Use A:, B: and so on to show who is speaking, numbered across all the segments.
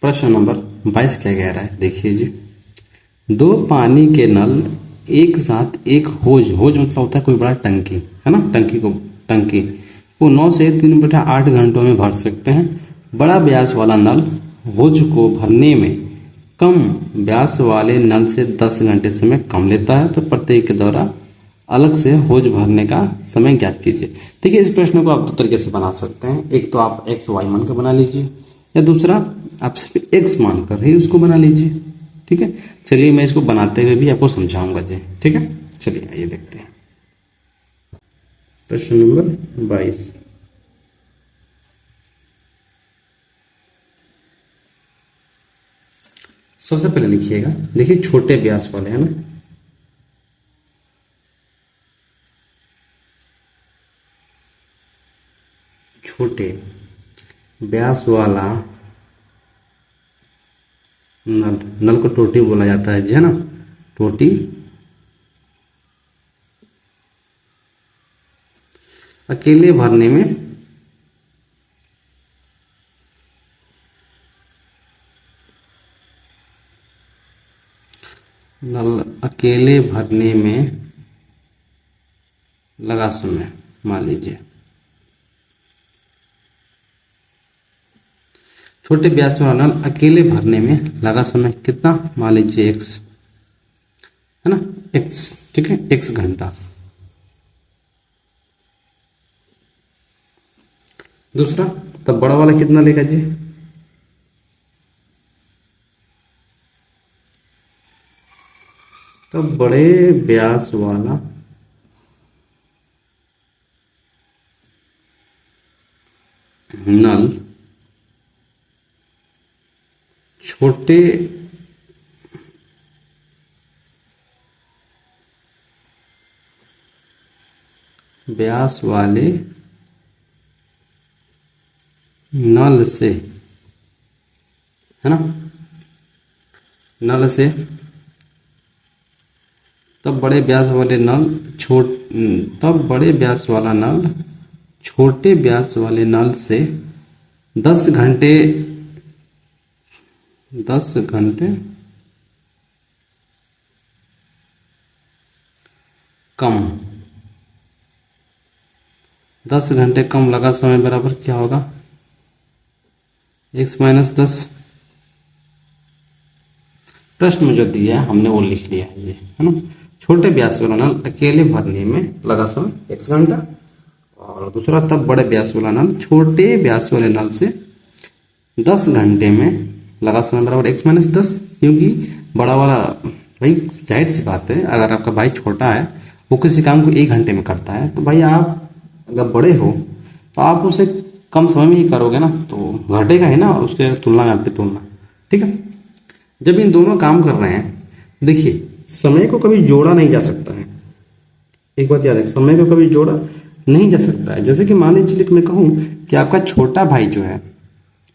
A: प्रश्न नंबर 22 क्या कह रहा है, देखिए जी। दो पानी के नल एक साथ एक होज मतलब होता है कोई बड़ा टंकी, है ना, टंकी को 9 से 3 बटा 8 घंटों में भर सकते हैं। बड़ा व्यास वाला नल होज को भरने में कम व्यास वाले नल से 10 घंटे समय कम लेता है, तो प्रत्येक के द्वारा अलग से होज भरने का समय ज्ञात कीजिए। देखिए, इस प्रश्न को आप दो तरीके से बना सकते हैं। एक तो आप एक्स वाई मान कर बना लीजिए, या दूसरा आप सिर्फ एक्स मान कर ही उसको बना लीजिए। ठीक है, चलिए मैं इसको बनाते हुए भी आपको समझाऊंगा जी। ठीक है, चलिए आइए देखते हैं प्रश्न नंबर 22। सबसे पहले लिखिएगा, देखिए छोटे व्यास वाले, है ना, छोटे व्यास वाला नल को टोटी बोला जाता है जी, है ना, टोटी। अकेले भरने में नल अकेले भरने में लगा समय, मान लीजिए छोटे व्यास वाला नल अकेले भरने में लगा समय कितना, मान लीजिए एक्स, है ना, एक्स। ठीक है, एक्स घंटा। दूसरा, तब बड़ा वाला कितना लेगा जी, तब बड़े व्यास वाला नल छोटे व्यास वाले नल से, है ना, नल से, तब बड़े व्यास वाले नल तब बड़े व्यास वाला नल छोटे व्यास वाले नल से 10 घंटे कम 10 घंटे कम लगा समय बराबर क्या होगा, x माइनस 10। प्रश्न में जो दिया है हमने वो लिख लिया है, ये है ना। छोटे व्यास वाला नल अकेले भरने में लगा समय x घंटा, और दूसरा तब बड़े व्यास वाला नल छोटे व्यास वाले नल से 10 घंटे में लगा समय बराबर x माइनस 10। क्योंकि बड़ा वाला, भाई जाहिर सी बात है, अगर आपका भाई छोटा है, वो किसी काम को 1 घंटे में करता है, तो भाई आप अगर बड़े हो तो आप उसे कम समय में ही करोगे ना, तो घटेगा ही ना उसके तुलना में, आपकी तुलना। ठीक है, जब इन दोनों काम कर रहे हैं, देखिए समय को कभी जोड़ा नहीं जा सकता है। एक बात याद है, समय को कभी जोड़ा नहीं जा सकता है। जैसे कि मान लीजिए मैं कहूँ कि आपका छोटा भाई जो है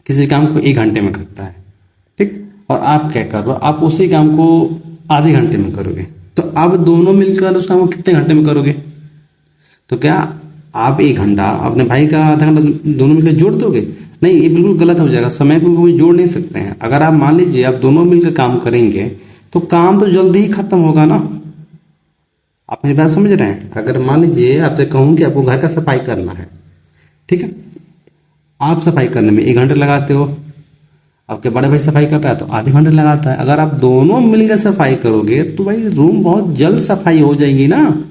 A: किसी काम को 1 घंटे में करता है, ठीक, और आप क्या कर रहे हो, आप उसी काम को आधे घंटे में करोगे, तो आप दोनों मिलकर उस काम को कितने घंटे में करोगे? तो क्या आप 1 घंटा अपने भाई का आधा घंटा दोनों मिलकर जोड़ दोगे? नहीं, ये बिल्कुल गलत हो जाएगा। समय को कोई जोड़ नहीं सकते हैं। अगर आप मान लीजिए आप दोनों मिलकर काम करेंगे तो काम तो जल्दी ही खत्म होगा ना। आप मेरी बात समझ रहे हैं? अगर मान लीजिए आपसे कहूँ कि आपको घर का सफाई करना है, ठीक है, आप सफाई करने में 1 घंटे लगाते हो, आपके बड़े भाई सफाई कर रहा है तो आधे घंटे लगाता है। अगर आप दोनों मिलकर सफाई करोगे तो भाई रूम बहुत जल्द सफाई हो जाएगी ना,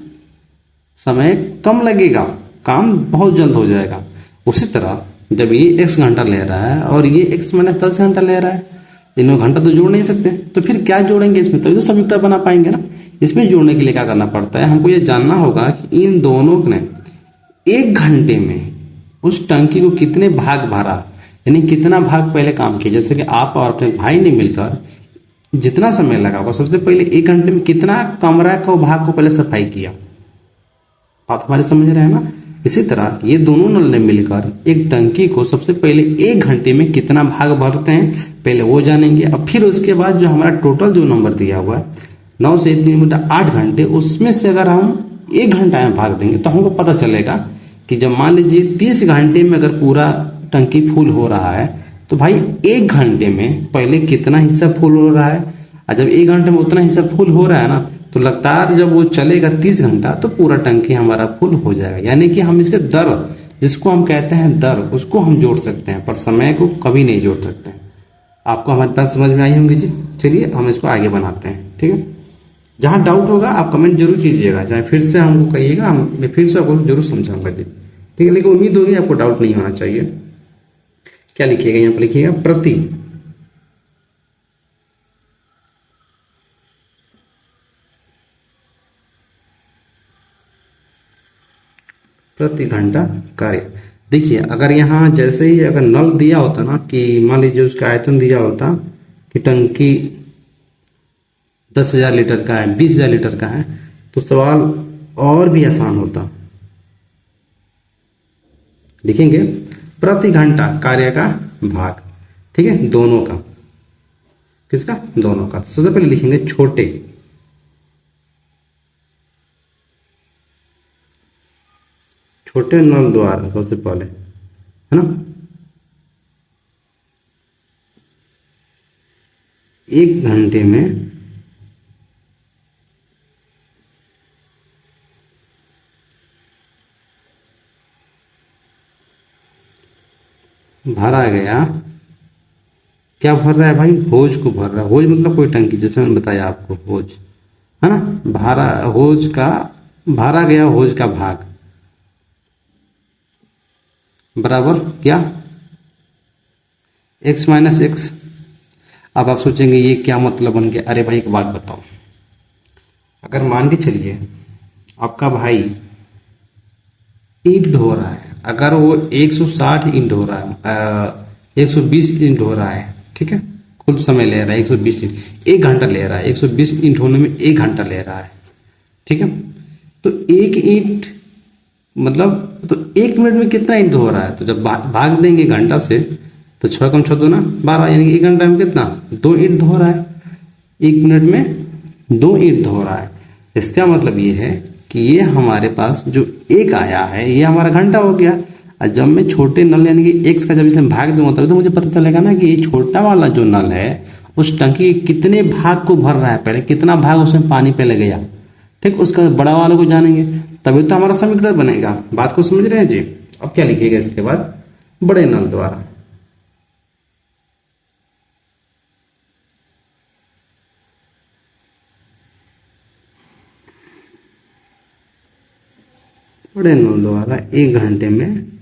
A: समय कम लगेगा, काम बहुत जल्द हो जाएगा। उसी तरह जब ये x घंटा ले रहा है और ये x माइनस 10 घंटा ले रहा है, तीनों घंटा तो जोड़ नहीं सकते, तो फिर क्या जोड़ेंगे इसमें? तभी तो संयुक्ता बना पाएंगे ना। इसमें जोड़ने के लिए क्या करना पड़ता है, हमको ये जानना होगा कि इन दोनों ने 1 घंटे में उस टंकी को कितने भाग भरा, यानी कितना भाग पहले काम किया। जैसे कि आप और अपने भाई ने मिलकर जितना समय लगा होगा, सबसे पहले 1 घंटे में कितना कमरा का भाग को पहले सफाई किया। आप हमारे समझ रहे हैं ना? इसी तरह ये दोनों नल ने मिलकर एक टंकी को सबसे पहले 1 घंटे में कितना भाग भरते हैं, पहले वो जानेंगे। अब फिर उसके बाद जो हमारा टोटल जो नंबर दिया हुआ है 9 से 3 बटा 8 घंटे, उसमें से अगर हम 1 घंटा में भाग देंगे तो हमको पता चलेगा कि जब मान लीजिए 30 घंटे में अगर पूरा टंकी फुल हो रहा है तो भाई 1 घंटे में पहले कितना हिस्सा फुल हो रहा है, और जब 1 घंटे में उतना हिस्सा फुल हो रहा है ना, तो लगातार जब वो चलेगा 30 घंटा तो पूरा टंकी हमारा फुल हो जाएगा। यानी कि हम इसके दर, जिसको हम कहते हैं दर, उसको हम जोड़ सकते हैं, पर समय को कभी नहीं जोड़ सकते हैं। आपको हमारी बात समझ में आई होंगी जी। चलिए हम इसको आगे बनाते हैं, ठीक है। जहां डाउट होगा आप कमेंट जरूर कीजिएगा, चाहे फिर से हमको कहिएगा, मैं फिर से आपको जरूर समझाऊंगा जी, ठीक है। लेकिन उम्मीद होगी आपको डाउट नहीं होना चाहिए। क्या लिखिएगा, यहाँ पर लिखिएगा प्रति घंटा कार्य। देखिए अगर यहाँ जैसे ही अगर नल दिया होता ना, कि मान लीजिए उसका आयतन दिया होता कि टंकी 10,000 लीटर का है, 20,000 लीटर का है, तो सवाल और भी आसान होता। लिखेंगे प्रति घंटा कार्य का भाग, ठीक है, दोनों का। किसका? दोनों का। सबसे पहले लिखेंगे छोटे नल द्वारा, सबसे पहले, है ना, 1 घंटे में भरा गया, क्या भर रहा है भाई? होज को भर रहा है। होज मतलब कोई टंकी, जैसे मैंने बताया आपको, होज, है ना, भरा गया होज का भाग बराबर क्या? x minus x. अब आप सोचेंगे ये क्या मतलब बन गया? अरे भाई एक बात बताओ, अगर मान के चलिए आपका भाई ईंट ढो रहा है, अगर वो 160 ईंट हो रहा है, 120 ईंट हो रहा है, ठीक है, कुल समय ले रहा है 120 ईंट, 1 घंटा ले रहा है, 120 ईंट होने में 1 घंटा ले रहा है, ठीक है। तो 1 ईंट मतलब, तो 1 मिनट में कितना ईंट हो रहा है? तो जब भाग देंगे घंटा से, तो 6 कम 6 2 12, यानी कि 1 घंटा में कितना? 2 ईंट धो रहा है। 1 मिनट में 2 ईंट धो रहा है। इसका मतलब ये है कि ये हमारे पास जो एक आया है ये हमारा घंटा हो गया। और जब मैं छोटे नल यानी कि एक्स का जब इसे भाग दूंगा, तभी तो मुझे पता चलेगा ना कि ये छोटा वाला जो नल है उस टंकी के कितने भाग को भर रहा है, पहले कितना भाग उसमें पानी पहले गया, ठीक। उसका बड़ा वाले को जानेंगे तभी तो हमारा समीकरण बनेगा। बात को समझ रहे हैं जी? अब क्या लिखिएगा इसके बाद? बड़े नल द्वारा, बड़े नल द्वारा 1 घंटे में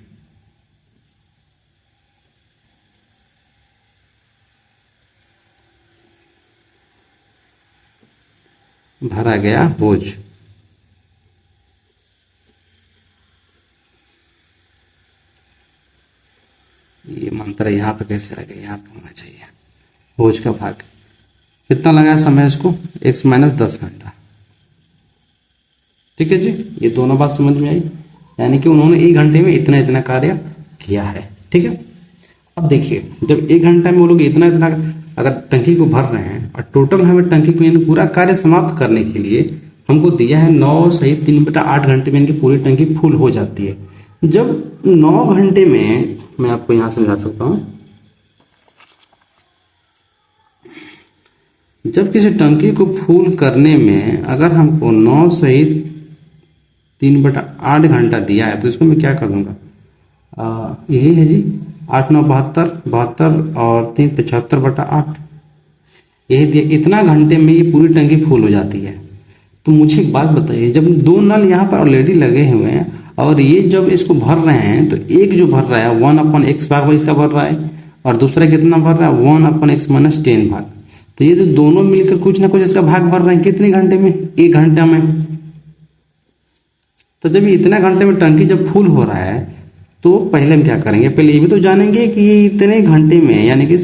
A: भरा गया होज। ये मंत्र यहाँ पे कैसे आ गया? यहाँ पे होना चाहिए होज का भाग। कितना लगा समय इसको? x माइनस 10 घंटा, ठीक है जी। ये दोनों बात समझ में आई, यानी कि उन्होंने 1 घंटे में इतना इतना कार्य किया है, ठीक है। अब देखिए जब 1 घंटा में वो लोग इतना इतना अगर टंकी को भर रहे हैं, और टोटल हमें टंकी को यानी पूरा कार्य समाप्त करने के लिए हमको दिया है 9 सहित 3/8 घंटे में इनकी पूरी टंकी फुल हो जाती है। जब 9 घंटे में, मैं आपको यहां समझा सकता हूं, जब किसी टंकी को फुल करने में अगर हमको 9 सहित 3/8 घंटा दिया है, तो इसको मैं क्या कर दूंगा? यही है जी, 8 9 72, 72 और 3 75/8, यही दिया। इतना घंटे में ये पूरी टंकी फुल हो जाती है। तो मुझे एक बात बताइए, जब 2 नल यहाँ पर ऑलरेडी लगे हुए हैं और ये जब इसको भर रहे हैं, तो एक जो भर रहा है 1/x भाग इसका भर रहा है, और दूसरा कितना भर रहा है? 1/x माइनस 10 भाग। तो ये जो दोनों मिलकर कुछ ना कुछ इसका भाग भर रहे हैं, कितने घंटे में? 1 घंटा में। तो जब इतना घंटे में टंकी जब फुल हो रहा है, तो पहले हम क्या करेंगे? पहले ये भी तो जानेंगे कि ये इतने घंटे में, यानी कि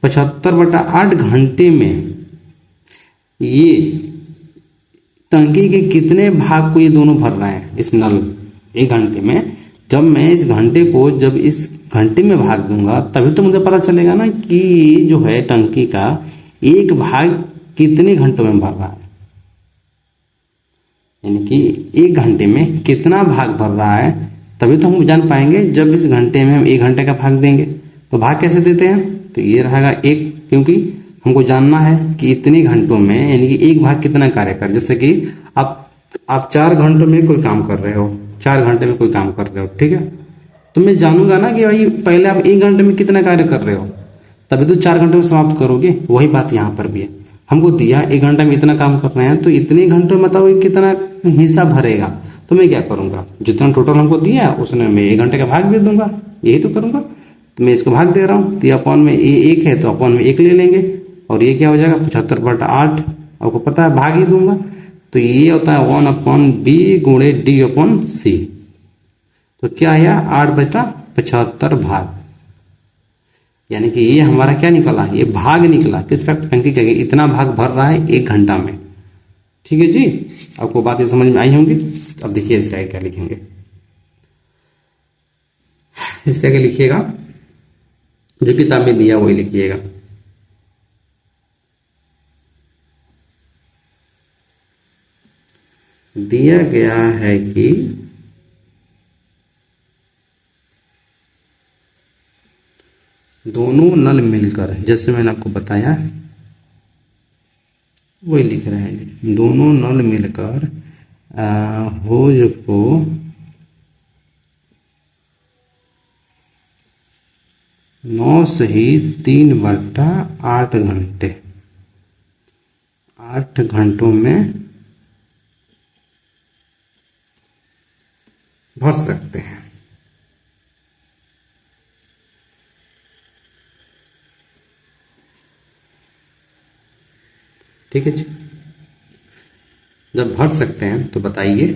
A: 75/8 घंटे में ये टंकी के कितने भाग को ये दोनों भर रहे हैं, इस नल 1 घंटे में। जब मैं इस घंटे को जब इस घंटे में भाग दूंगा, तभी तो मुझे पता चलेगा ना कि जो है टंकी का एक भाग कितने घंटों में भर रहा है, यानी कि 1 घंटे में कितना भाग भर रहा है। तभी तो हम जान पाएंगे जब इस घंटे में हम 1 घंटे का भाग देंगे। तो भाग कैसे देते हैं, तो ये रहेगा एक, क्योंकि हमको जानना है कि इतने घंटों में यानी कि एक भाग कितना कार्य कर, जैसे कि आप 4 घंटों में कोई काम कर रहे हो, 4 घंटे में कोई काम कर रहे हो, ठीक है। तो मैं जानूंगा ना कि भाई पहले आप 1 घंटे में कितना कार्य कर रहे हो, तभी तो 4 घंटे में समाप्त करोगे। वही बात यहाँ पर भी है, हमको दिया 1 घंटे में इतना काम करना है, तो इतने घंटों में बताओ कितना हिस्सा भरेगा। तो मैं क्या करूंगा, जितना टोटल हमको दिया उसने मैं 1 घंटे का भाग दे दूंगा, यही तो करूंगा। तो मैं इसको भाग दे रहा हूँ, तो ये अपॉन में ये 1 है तो अपॉन में 1 ले लेंगे, और ये क्या हो जाएगा 75/8, आपको पता है भाग ही दूंगा। तो ये होता है 1/b गुणे d/c। तो क्या आया 8/75 भाग, यानी कि ये हमारा क्या निकला, ये भाग निकला किसका, टंकी का, इतना भाग भर रहा है 1 घंटा में। ठीक है जी, आपको बात ये समझ में आई होंगी। अब देखिए इसका क्या लिखेंगे, इसका क्या लिखिएगा, जो किताब में दिया वही लिखिएगा। दिया गया है कि दोनों नल मिलकर, जैसे मैंने आपको बताया वही लिख रहे हैं, दोनों नल मिलकर होज को 9 से ही 3/8 घंटे, 8 घंटों में भर सकते हैं। ठीक है जी, जब भर सकते हैं तो बताइए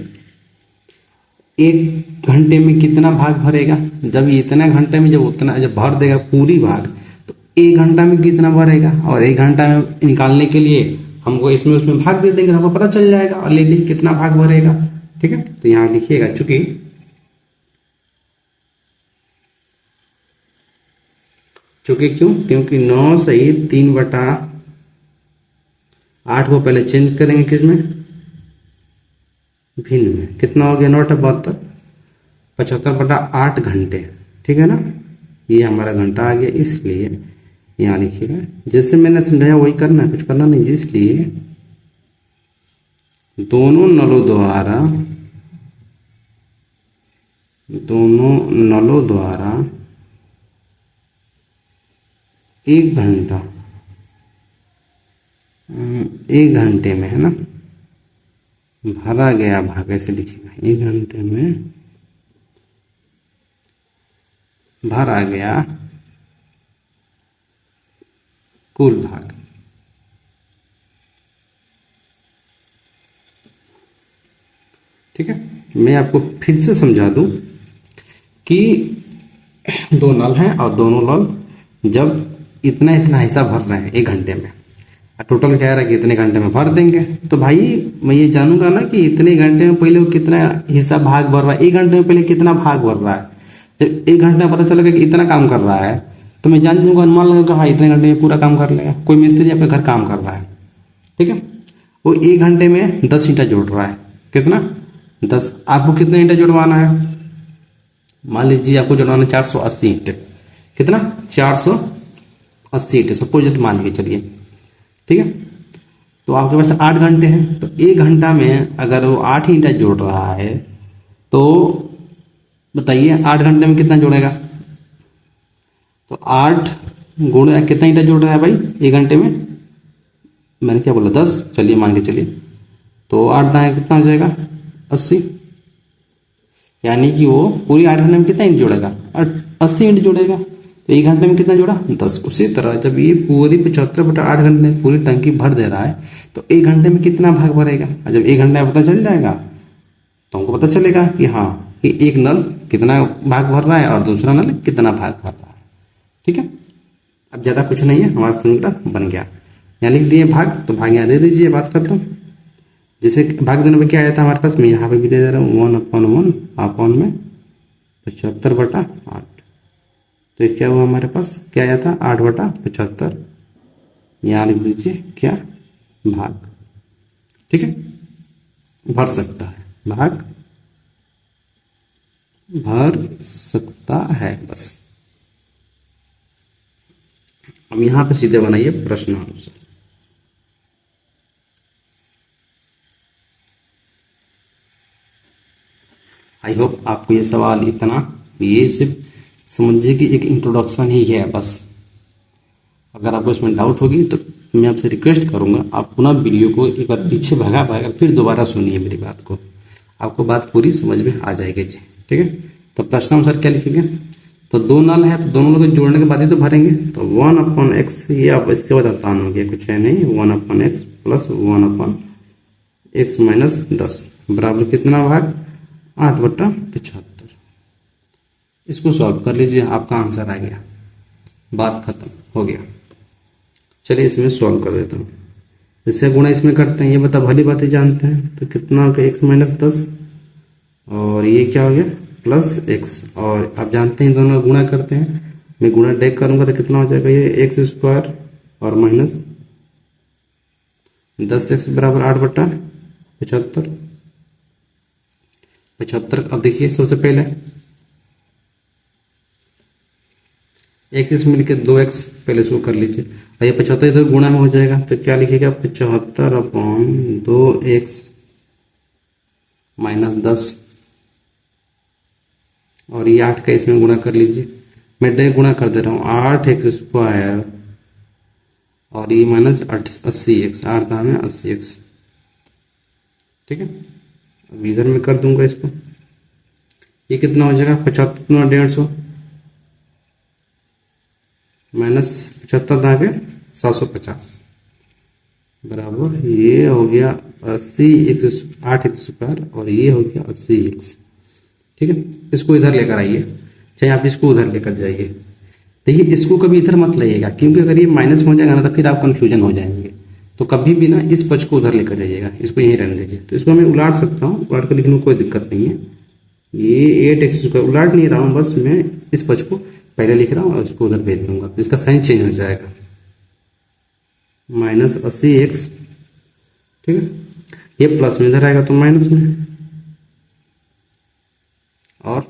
A: 1 घंटे में कितना भाग भरेगा। जब इतना घंटे में जब उतना जब भर देगा पूरी भाग, तो 1 घंटा में कितना भरेगा, और 1 घंटा में निकालने के लिए हमको इसमें उसमें भाग दे देंगे, हमको पता चल जाएगा ऑलरेडी कितना भाग भरेगा। ठीक है, तो यहाँ लिखिएगा, चूंकि क्यों, क्योंकि 9 से ही 3/8 को पहले चेंज करेंगे किसमें, भिन्न में, कितना हो गया 9/72, 75/8 घंटे। ठीक है ना, ये हमारा घंटा आ गया, इसलिए यहाँ लिखिएगा जैसे मैंने समझाया वही करना है, कुछ करना नहीं। इसलिए दोनों नलों द्वारा 1 घंटा 1 घंटे में, है ना, भरा गया भाग, ऐसे लिखिएगा 1 घंटे में भरा गया कुल भाग। ठीक है, मैं आपको फिर से समझा दूं कि 2 नल हैं और दोनों नल जब इतना इतना हिस्सा भर रहे हैं 1 घंटे में, टोटल कह रहा है कि इतने घंटे में भर देंगे, तो भाई मैं ये जानूंगा ना कि इतने घंटे में पहले वो कितना हिस्सा भाग भर रहा है, 1 घंटे में पहले कितना भाग भर रहा है। जब 1 घंटे में पता चलेगा कि इतना काम कर रहा है, तो मैं जान दूंगा, अनुमान लगा हाँ इतने घंटे में पूरा काम कर लेगा। कोई मिस्त्री आपके घर काम कर रहा है, ठीक है, वो 1 घंटे में 10 ईंटा जोड़ रहा है, कितना 10, आपको कितने ईंटा जुड़वाना है, मान लीजिए आपको जुड़वाना 480 ईंटे, कितना 480 ईंटे सपोज मान लीजिए, चलिए ठीक है। तो आपके पास 8 घंटे हैं, तो 1 घंटा में अगर वो 8 ईंटा जोड़ रहा है, तो बताइए 8 घंटे में कितना जोड़ेगा, तो 8 गुणे कितना ईंटा जोड़ रहा है भाई 1 घंटे में, मैंने क्या बोला 10, चलिए मान के चलिए, तो 8 दाएं कितना हो जाएगा 80, यानी कि वो पूरी 8 घंटे में कितना ईंट जोड़ेगा 80 ईंट जोड़ेगा। तो 1 घंटे में कितना जोड़ा 10। उसी तरह जब ये पूरी 75/8 घंटे पूरी टंकी भर दे रहा है, तो 1 घंटे में कितना भाग भरेगा। जब 1 घंटे में पता चल जाएगा तो हमको पता चलेगा कि हाँ कि एक नल कितना भाग भर रहा है और दूसरा नल कितना भाग भर रहा है। ठीक है, अब ज़्यादा कुछ नहीं है, हमारा समीकरण बन गया। यहाँ लिख दिए भाग, तो भाग यहाँ दे दीजिए, बात करता हूँ। जैसे भाग देने में क्या आया था हमारे पास, मैं यहाँ पे भी दे दे रहा हूँ 1/1 अपॉन में 75/8। तो ये क्या हुआ हमारे पास, क्या आया था 8/75, यहाँ लिख दीजिए क्या भाग। ठीक है, भर सकता है, भाग भर सकता है, बस अब यहाँ पे सीधे बनाइए प्रश्न आंसर। आई होप आपको ये सवाल इतना, ये सिर्फ समझिए कि एक इंट्रोडक्शन ही है बस। अगर आपको इसमें डाउट होगी तो मैं आपसे रिक्वेस्ट करूंगा आप पुनः वीडियो को एक बार पीछे भगा पाएगा, फिर दोबारा सुनिए मेरी बात को, आपको बात पूरी समझ में आ जाएगी जी। ठीक है, तो प्रश्न अनुसार क्या लिखेंगे, तो दो नल है तो दोनों को जोड़ने के बाद ही तो भरेंगे, तो 1/x, ये अब इसके बाद आसान हो गया, कुछ है नहीं, 1/x प्लस 1/x माइनस 10 बराबर कितना भाग 8/75। इसको सॉल्व कर लीजिए, आपका आंसर आ गया, बात खत्म हो गया। चलिए इसमें सॉल्व कर देता हूँ, इससे गुणा इसमें करते हैं, ये बता भली बातें जानते हैं, तो कितना हो गया x माइनस 10 और ये क्या हो गया प्लस x, और आप जानते हैं दोनों का गुणा करते हैं, मैं गुणा डेक करूंगा तो कितना हो जाएगा ये x स्क्वायर और माइनस 10x बराबर 8/75। 75, अब देखिए सबसे पहले x इसमें लिखे 2x, पहले इसको कर लीजिए, और ये 75 इधर गुणा में हो जाएगा तो क्या लिखेगा 75/2x माइनस 10, और ये 8 का इसमें गुणा कर लीजिए, मैं डायरेक्ट गुणा कर दे रहा हूँ, 8x स्क्वायर और ये माइनस 80x, 8 दाम है 80x। ठीक है, अब इधर में कर दूंगा इसको, ये कितना हो जाएगा 75/150 माइनस 75 दाम है 750 बराबर ये हो गया 80x, 8x स्क्वायर और ये हो गया 80x। ठीक है, इसको इधर लेकर आइए, चाहे आप इसको उधर लेकर जाइए। देखिए इसको कभी इधर मत लाइएगा, क्योंकि अगर ये माइनस में हो जाएगा ना तो फिर आप कंफ्यूजन हो जाएंगे, तो कभी भी ना इस पक्ष को उधर लेकर जाइएगा, इसको यहीं रहने दीजिए। तो इसको मैं उलाट सकता हूँ, उलाट कर लिखने में कोई दिक्कत नहीं है, ये 8x स्क्वायर उलाट नहीं रहा हूँ, बस मैं इस पक्ष को पहले लिख रहा हूँ और इसको उधर भेज दूंगा, तो इसका साइन चेंज हो जाएगा, माइनस 80x। ठीक है, ये प्लस में इधर आएगा तो माइनस में, और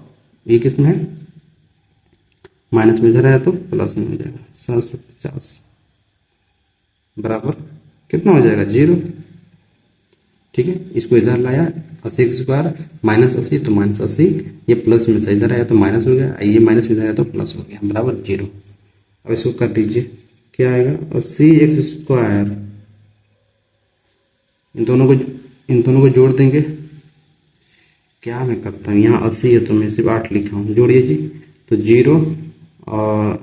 A: ये किस में है माइनस में इधर आया तो प्लस में हो जाएगा 750 बराबर कितना हो जाएगा 0। ठीक है, इसको इधर लाया 80 स्क्वायर माइनस 80 तो माइनस 80, ये प्लस में था इधर आया तो माइनस हो गया, ये माइनस में इधर आया तो प्लस हो गया बराबर 0। अब इसको कर दीजिए, क्या आएगा 80x स्क्वायर, इन दोनों को जोड़ देंगे, क्या मैं करता हूँ यहाँ 80 है तो मैं सिर्फ 8 लिखा हूँ, जोड़िए जी, तो 0 और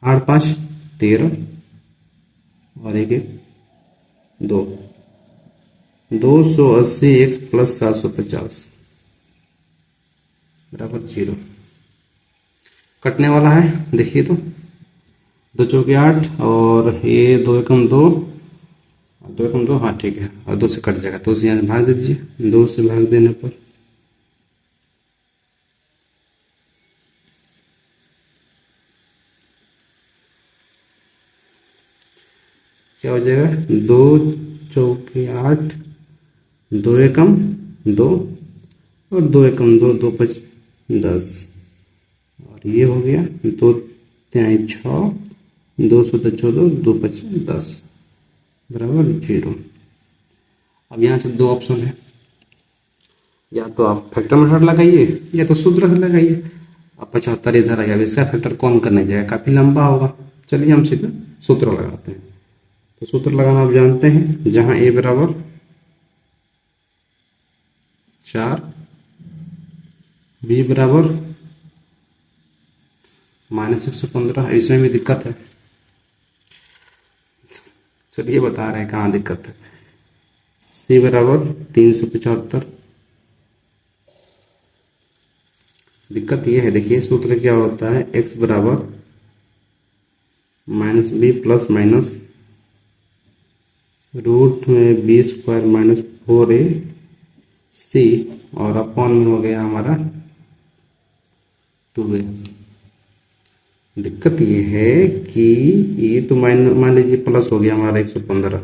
A: 8 5 13 और 1 2, 280x प्लस 750 बराबर 0। कटने वाला है, देखिए तो 2 चौके 8 और ये 2 एकम 2, 2 एकम 2, हाँ ठीक है, और 2 से कट जाएगा, तो उसे यहाँ से भाग दे दीजिए, 2 से भाग देने पर क्या हो जाएगा 2 चौके 8, 2 एकम 2 और 2 एकम 2, 2 5 10, और ये हो गया 2 तिहाई 6, 2 7 14, 2 5 10 बराबर 0। अब यहाँ से दो ऑप्शन है, या तो आप फैक्टर मेथड लगाइए या तो सूत्र से लगाइए। अब 75 इधर आएगा, इसका फैक्टर कौन करने जाएगा, काफी लंबा होगा, चलिए हम सीधे सूत्र लगाते हैं। तो सूत्र लगाना आप जानते हैं, जहां a बराबर 4, b बराबर -115, इसमें भी दिक्कत है, चलिए बता रहे हैं कहाँ दिक्कत है। c बराबर 375, दिक्कत ये है, देखिए सूत्र क्या होता है, x बराबर -b प्लस माइनस रूट में बी स्क्वायर माइनस 4ac और अपॉन में हो गया हमारा 2a। दिक्कत ये है कि ये तो मान लीजिए प्लस हो गया हमारा 115,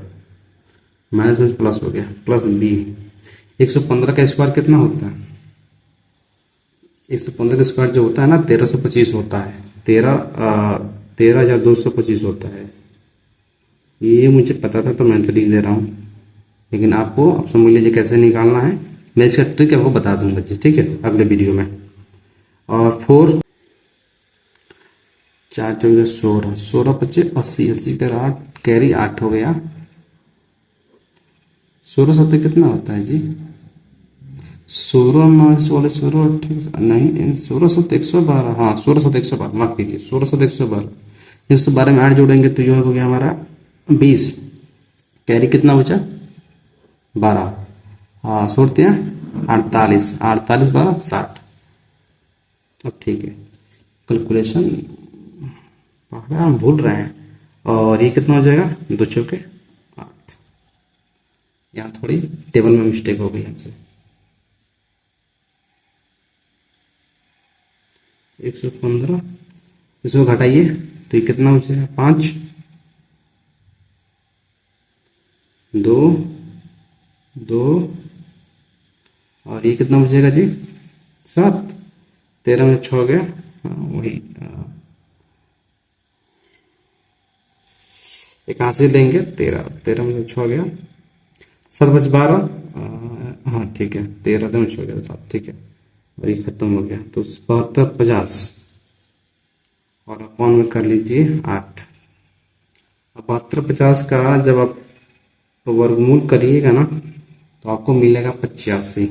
A: माइनस में प्लस हो गया, प्लस b, 115 का स्क्वायर कितना होता है, 115 का स्क्वायर जो होता है ना 1325 होता है, 13,225 होता है। ये मुझे पता था तो मैं तो लिख दे रहा हूँ, लेकिन आपको अब समझ लीजिए कैसे निकालना है। मैं इसका ट्रिक आपको बता दूंगा जी, ठीक है, अगले वीडियो में। और 4 4 चौके 16, 16 पच्चे 80, 80 का 8 कैरी 8 हो गया। 16 सत्ते कितना होता है जी? 16 माइनस वाले 16 नहीं, 16 सत्ते 112, हाँ 16 सत्ते 112, माफ कीजिए 16 सत्ते 112। 112 में 8 जोड़ेंगे तो यह हो गया हमारा 20। कैरी कितना बचा? 12। हाँ छोड़ते हैं 48, 48 12 60। अब ठीक है, कैलकुलेशन हम भूल रहे हैं। और ये कितना हो जाएगा? 2 चौके 8। यहाँ थोड़ी टेबल में मिस्टेक हो गई हमसे। 115, इसको घटाइए तो ये कितना हो जाएगा? 5 2 2, और ये कितना बचेगा जी? 7। 13 में 6 हो गया, हाँ वही 81 देंगे। 13 13 में 6 हो गया, 7 बच 12, हाँ ठीक है, 13 में 6 हो गया 7, ठीक है। और ये खत्म हो गया तो 72 50, और अपॉन में कर लीजिए 8। अब 72 50 का जब आप वर्गमूल करिएगा ना तो आपको मिलेगा 85,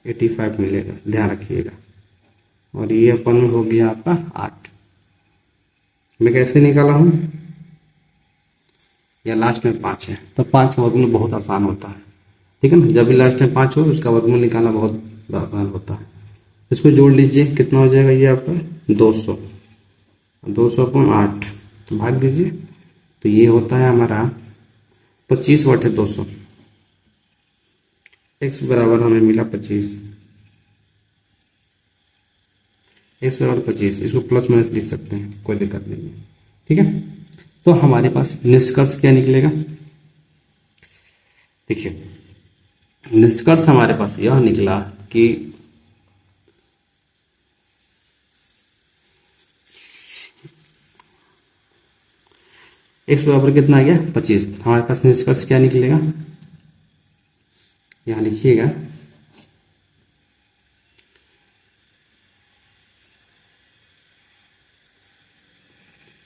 A: 85 मिलेगा, ध्यान रखिएगा। और ये अपन में हो गया आपका 8। मैं कैसे निकाला हूं? या लास्ट में 5 है तो 5 का वर्गमूल बहुत आसान होता है, ठीक है ना। जब भी लास्ट में 5 हो उसका वर्गमूल निकालना बहुत आसान होता है। इसको जोड़ लीजिए, कितना हो जाएगा ये आपका? 200, 200 अपॉन 8 तो भाग दीजिए, तो ये होता है हमारा 25/200। x बराबर हमें मिला 25, x बराबर 25। इसको प्लस माइनस लिख सकते हैं, कोई दिक्कत नहीं है, ठीक है। तो हमारे पास निष्कर्ष क्या निकलेगा? देखिए निष्कर्ष हमारे पास यह निकला कि x बराबर कितना आ गया? 25। हमारे पास निष्कर्ष क्या निकलेगा? यहां लिखिएगा,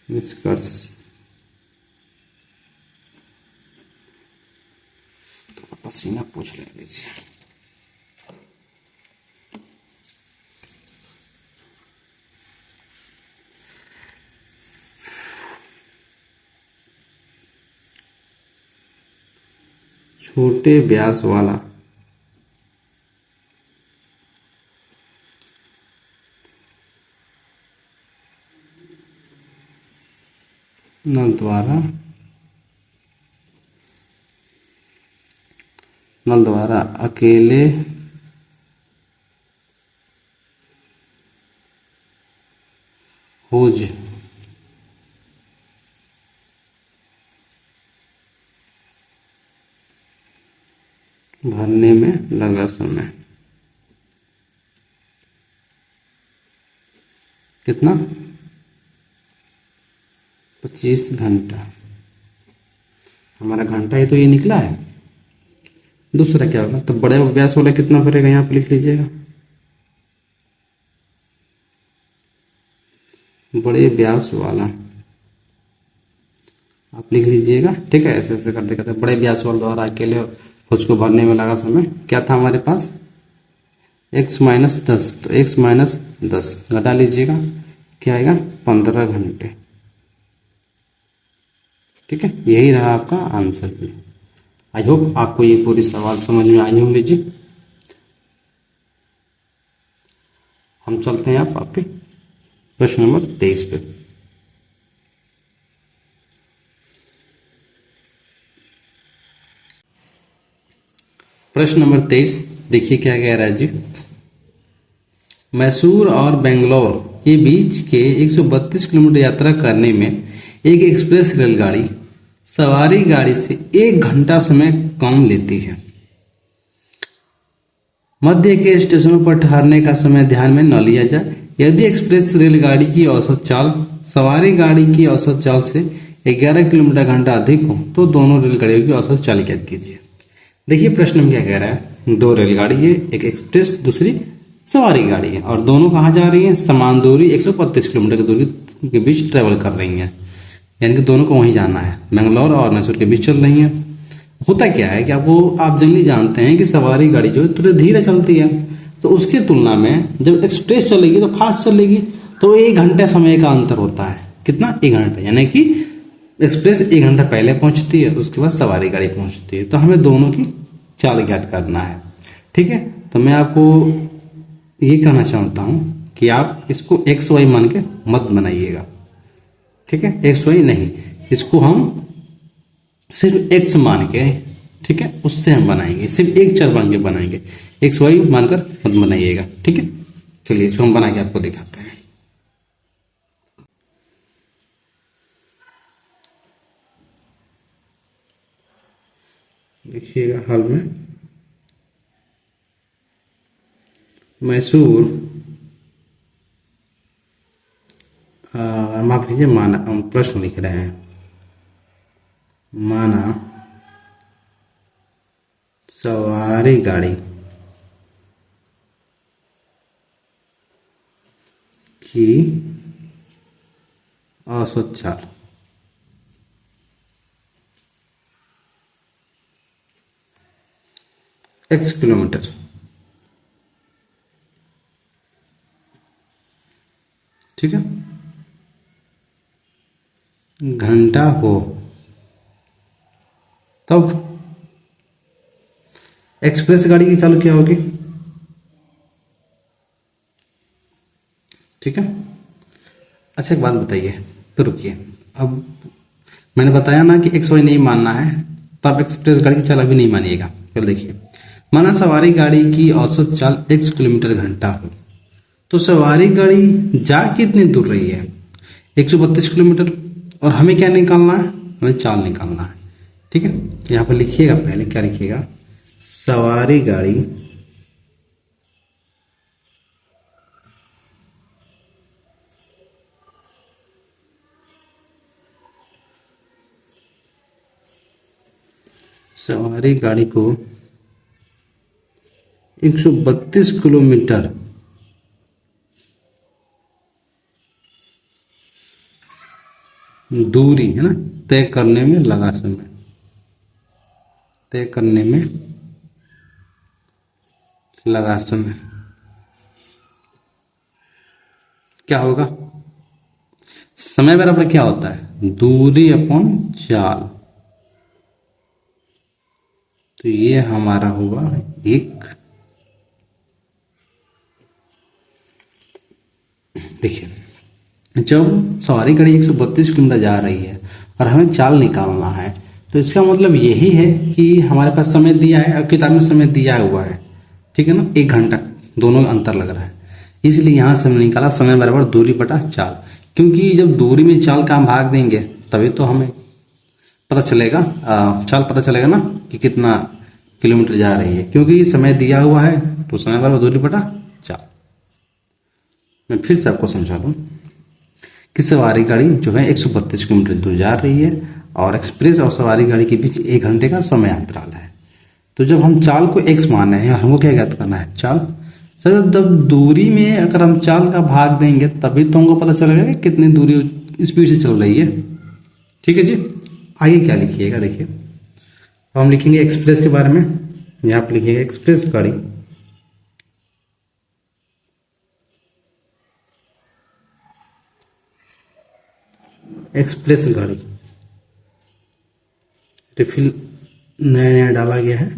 A: निष्कर्ष तो पसीना पूछ ले दीजिए। छोटे व्यास वाला नल द्वारा अकेले होज भरने में लगा समय कितना? 25 घंटा। हमारा घंटा ही तो ये निकला है। दूसरा क्या होगा? तो बड़े व्यास वाला कितना भरेगा? यहाँ पे लिख लीजिएगा, बड़े व्यास वाला आप लिख लीजिएगा, ठीक है। ऐसे ऐसे करते करते बड़े व्यास वाला द्वारा अकेले उसको भरने में लगा समय क्या था हमारे पास? x minus 10। तो x माइनस 10 घटा लीजिएगा, क्या आएगा? 15 घंटे, ठीक है। यही रहा आपका आंसर जी। आई होप आपको ये पूरी सवाल समझ में आई होंगी जी। हम चलते हैं आप आपके प्रश्न नंबर 23 पे। प्रश्न नंबर 23 देखिए क्या कह रहा है जी। मैसूर और बेंगलोर के बीच के 132 किलोमीटर यात्रा करने में एक एक्सप्रेस रेलगाड़ी सवारी गाड़ी से 1 घंटा समय कम लेती है। मध्य के स्टेशनों पर ठहरने का समय ध्यान में न लिया जाए, यदि एक्सप्रेस रेलगाड़ी की औसत चाल सवारी गाड़ी की औसत चाल से 11 किलोमीटर घंटा अधिक हो तो दोनों रेलगाड़ियों की औसत चाल ज्ञात कीजिए। देखिए प्रश्न में क्या कह रहा है, दो रेलगाड़ी है, एक एक्सप्रेस दूसरी सवारी गाड़ी है, और दोनों कहाँ जा रही हैं, समान दूरी 132 किलोमीटर की दूरी के बीच ट्रेवल कर रही हैं, यानी कि दोनों को वहीं जाना है, बेंगलोर और मैसूर के बीच चल रही हैं। होता क्या है कि आप जनरली जानते हैं कि सवारी गाड़ी जो है थोड़ी धीरे चलती है, तो उसकी तुलना में जब एक्सप्रेस चलेगी तो फास्ट चलेगी, तो 1 घंटे समय का अंतर होता है। कितना? 1 घंटा, यानी कि एक्सप्रेस 1 घंटा पहले पहुंचती है, उसके बाद सवारी गाड़ी पहुंचती है। तो हमें दोनों की चाल ज्ञात करना है। ठीक है, तो मैं आपको ये कहना चाहता हूं कि आप इसको एक्स वाई मान के मत बनाइएगा। ठीक है, एक्स वाई नहीं, इसको हम सिर्फ एक्स मान के, ठीक है, उससे हम बनाएंगे, सिर्फ एक चर मान के बनाएंगे, एक्स वाई मानकर मत बनाइएगा। ठीक है, चलिए इसको हम बना के आपको दिखाते हैं। देखिएगा, हाल में मैसूर, माफ कीजिए, माना, हम प्रश्न लिख रहे हैं, माना सवारी गाड़ी की औसत चाल x किलोमीटर, ठीक है, घंटा हो, तब एक्सप्रेस गाड़ी की चाल क्या होगी। ठीक है, अच्छा एक बात बताइए, तो रुकिए, अब मैंने बताया ना कि एक्स वाई नहीं मानना है, तब एक्सप्रेस गाड़ी की चाल अभी नहीं मानिएगा। फिर देखिए, माना सवारी गाड़ी की औसत चाल 1 किलोमीटर घंटा हो, तो सवारी गाड़ी जा कितनी दूर रही है, 132 किलोमीटर, और हमें क्या निकालना है, हमें चाल निकालना है। ठीक है, यहाँ पर लिखिएगा, पहले क्या लिखिएगा, सवारी गाड़ी सवारी गाड़ी को 132 किलोमीटर दूरी है ना तय करने में लगा समय, तय करने में लगा समय, क्या होगा, समय बराबर क्या होता है, दूरी अपॉन चाल, तो ये हमारा होगा एक। देखिए, जब सवारी गाड़ी 132 किलोमीटर जा रही है और हमें चाल निकालना है, तो इसका मतलब यही है कि हमारे पास समय दिया है और किताब में समय दिया हुआ है। ठीक है ना, 1 घंटा, दोनों अंतर लग रहा है, इसलिए यहां से हमने निकाला समय बराबर दूरी बटा चाल, क्योंकि जब दूरी में चाल का हम भाग देंगे तभी तो हमें पता चलेगा, चाल पता चलेगा ना कि कितना किलोमीटर जा रही है, क्योंकि समय दिया हुआ है, तो समय बराबर दूरी बटा चाल। मैं फिर से आपको समझा दूं कि सवारी गाड़ी जो है 132 किलोमीटर दूर जा रही है और एक्सप्रेस और सवारी गाड़ी के बीच 1 घंटे का समय अंतराल है। तो जब हम चाल को x मान रहे हैं, हमको क्या ज्ञात करना है, चाल। सर जब दूरी में अगर हम चाल का भाग देंगे तभी तो हमको पता चलेगा कि कितनी दूरी स्पीड से चल रही है। ठीक है जी, आगे क्या लिखिएगा, देखिए हम लिखेंगे एक्सप्रेस के बारे में, यहाँ पर लिखिएगा एक्सप्रेस गाड़ी एक्सप्रेस गाड़ी रिफिल नया नया डाला गया है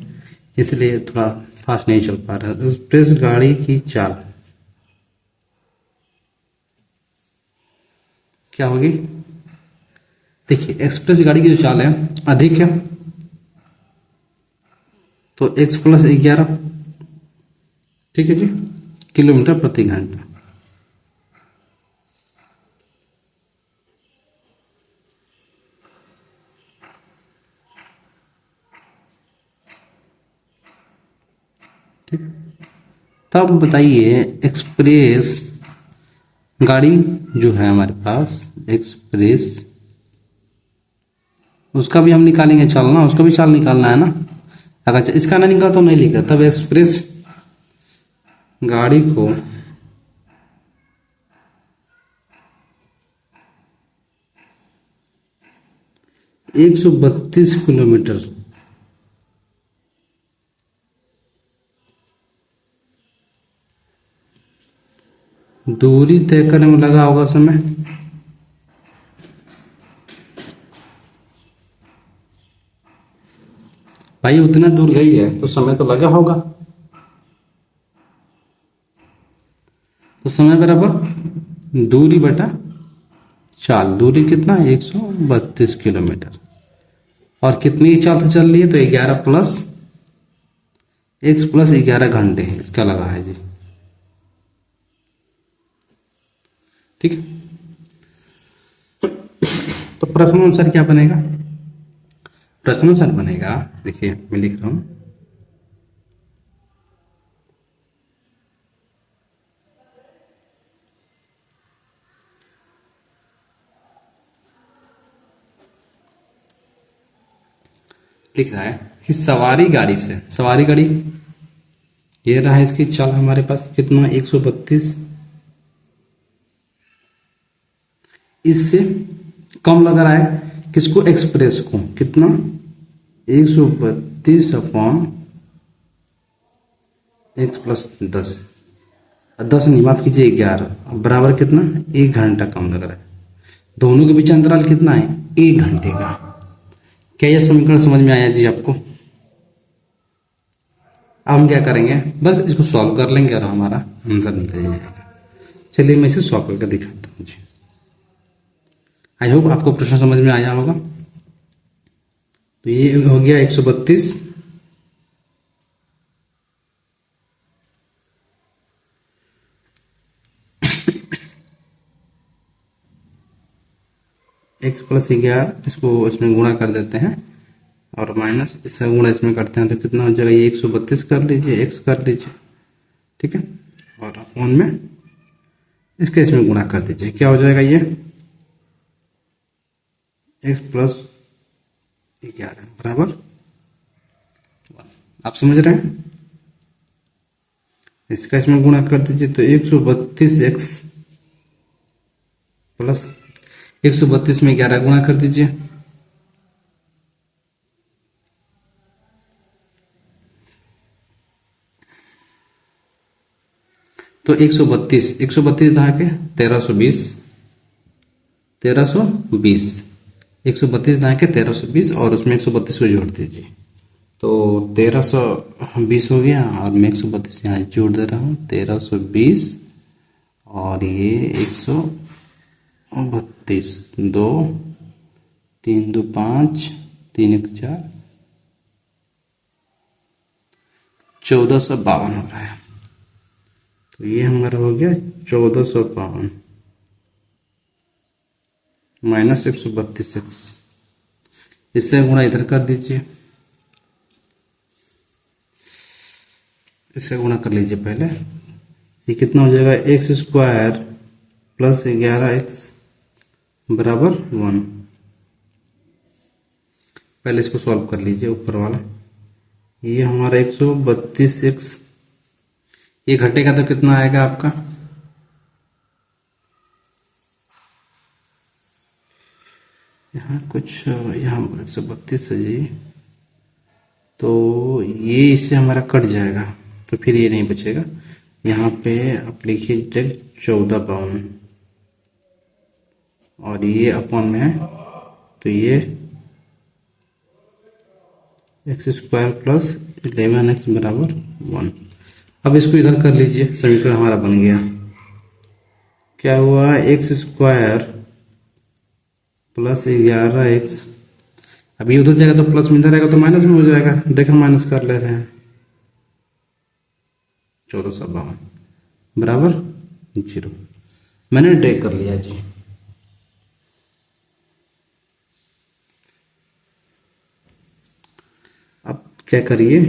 A: इसलिए थोड़ा फास्ट नहीं चल पा रहा है। एक्सप्रेस गाड़ी की चाल क्या होगी, देखिए एक्सप्रेस गाड़ी की जो चाल है अधिक है, तो x प्लस 11, ठीक है जी, किलोमीटर प्रति घंटा। ठीक, तब बताइए एक्सप्रेस गाड़ी जो है हमारे पास एक्सप्रेस, उसका भी हम निकालेंगे चाल ना, उसका भी चाल निकालना है ना। अगर इसका ना निकाला तो नहीं लिखा, तब एक्सप्रेस गाड़ी को 132 किलोमीटर दूरी तय करने में लगा होगा समय। भाई उतना दूर गई है तो समय तो लगा होगा, तो समय बराबर दूरी बटा चाल। दूरी कितना है? 132 किलोमीटर। और कितनी चाल से चल रही है? तो 11 प्लस x प्लस 11 घंटे इसका लगा है जी। ठीक है, तो प्रश्न अनुसार क्या बनेगा? प्रश्न अनुसार बनेगा, देखिए मैं लिख रहा हूं, लिख रहा है कि सवारी गाड़ी से, सवारी गाड़ी ये रहा, इसकी चाल हमारे पास कितना? 132। इससे कम लग रहा है किसको? एक्सप्रेस को। कितना? 132 अपॉन x प्लस 10, 10 नहीं माफ कीजिए 11, बराबर कितना? 1 घंटा कम लग रहा है। दोनों के बीच अंतराल कितना है? 1 घंटे का। क्या यह समीकरण समझ में आया जी आपको? अब हम क्या करेंगे, बस इसको सॉल्व कर लेंगे और हमारा आंसर निकल जाएगा। चलिए मैं इसे सॉल्व करके दिखाता हूँ जी। आई होप आपको प्रश्न समझ में आया होगा। तो ये हो गया 132 x प्लस 11, इसको इसमें गुणा कर देते हैं और माइनस इसका गुणा इसमें करते हैं, तो कितना हो जाएगा? ये 132 कर लीजिए, x कर लीजिए, ठीक है, और अपॉन में इसके इसमें गुणा कर दीजिए। क्या हो जाएगा? ये x प्लस 11 बराबर 1। आप समझ रहे हैं? इसका इसमें गुणा कर दीजिए, तो 132x प्लस 132 में 11 गुणा कर दीजिए, तो 132 132 दहा के 1320, 1320 132 दहा के 1320 और उसमें 132 को जोड़ दीजिए, तो 1320 हो गया। और मैं 132 यहाँ जोड़ दे रहा हूँ, 1320 और ये 132, 2 3 2 5 3 1 4, 1452 हो रहा है। तो ये हमारा हो गया 1452 माइनस 132x, इससे गुणा इधर कर दीजिए, इससे गुणा कर लीजिए पहले। ये कितना हो जाएगा? एक्स स्क्वायर प्लस 11x बराबर 1। पहले इसको सॉल्व कर लीजिए ऊपर वाला। ये हमारा 132x, ये घंटे का तो कितना आएगा आपका? यहाँ कुछ यहाँ 132 है जी, तो ये इससे हमारा कट जाएगा, तो फिर ये नहीं बचेगा। यहाँ पे आप लिखिए जब 1452 और ये अपॉन में है, तो ये एक्स स्क्वायर प्लस 11x बराबर 1। अब इसको इधर कर लीजिए, समीकरण हमारा बन गया। क्या हुआ? एक्स स्क्वायर प्लस 11x, अब ये उधर जाएगा तो प्लस में, इधर रहेगा तो माइनस में हो जाएगा। देखो माइनस कर ले रहे हैं, 1452 बराबर 0। मैंने ड्रैग कर लिया जी। अब क्या करिए,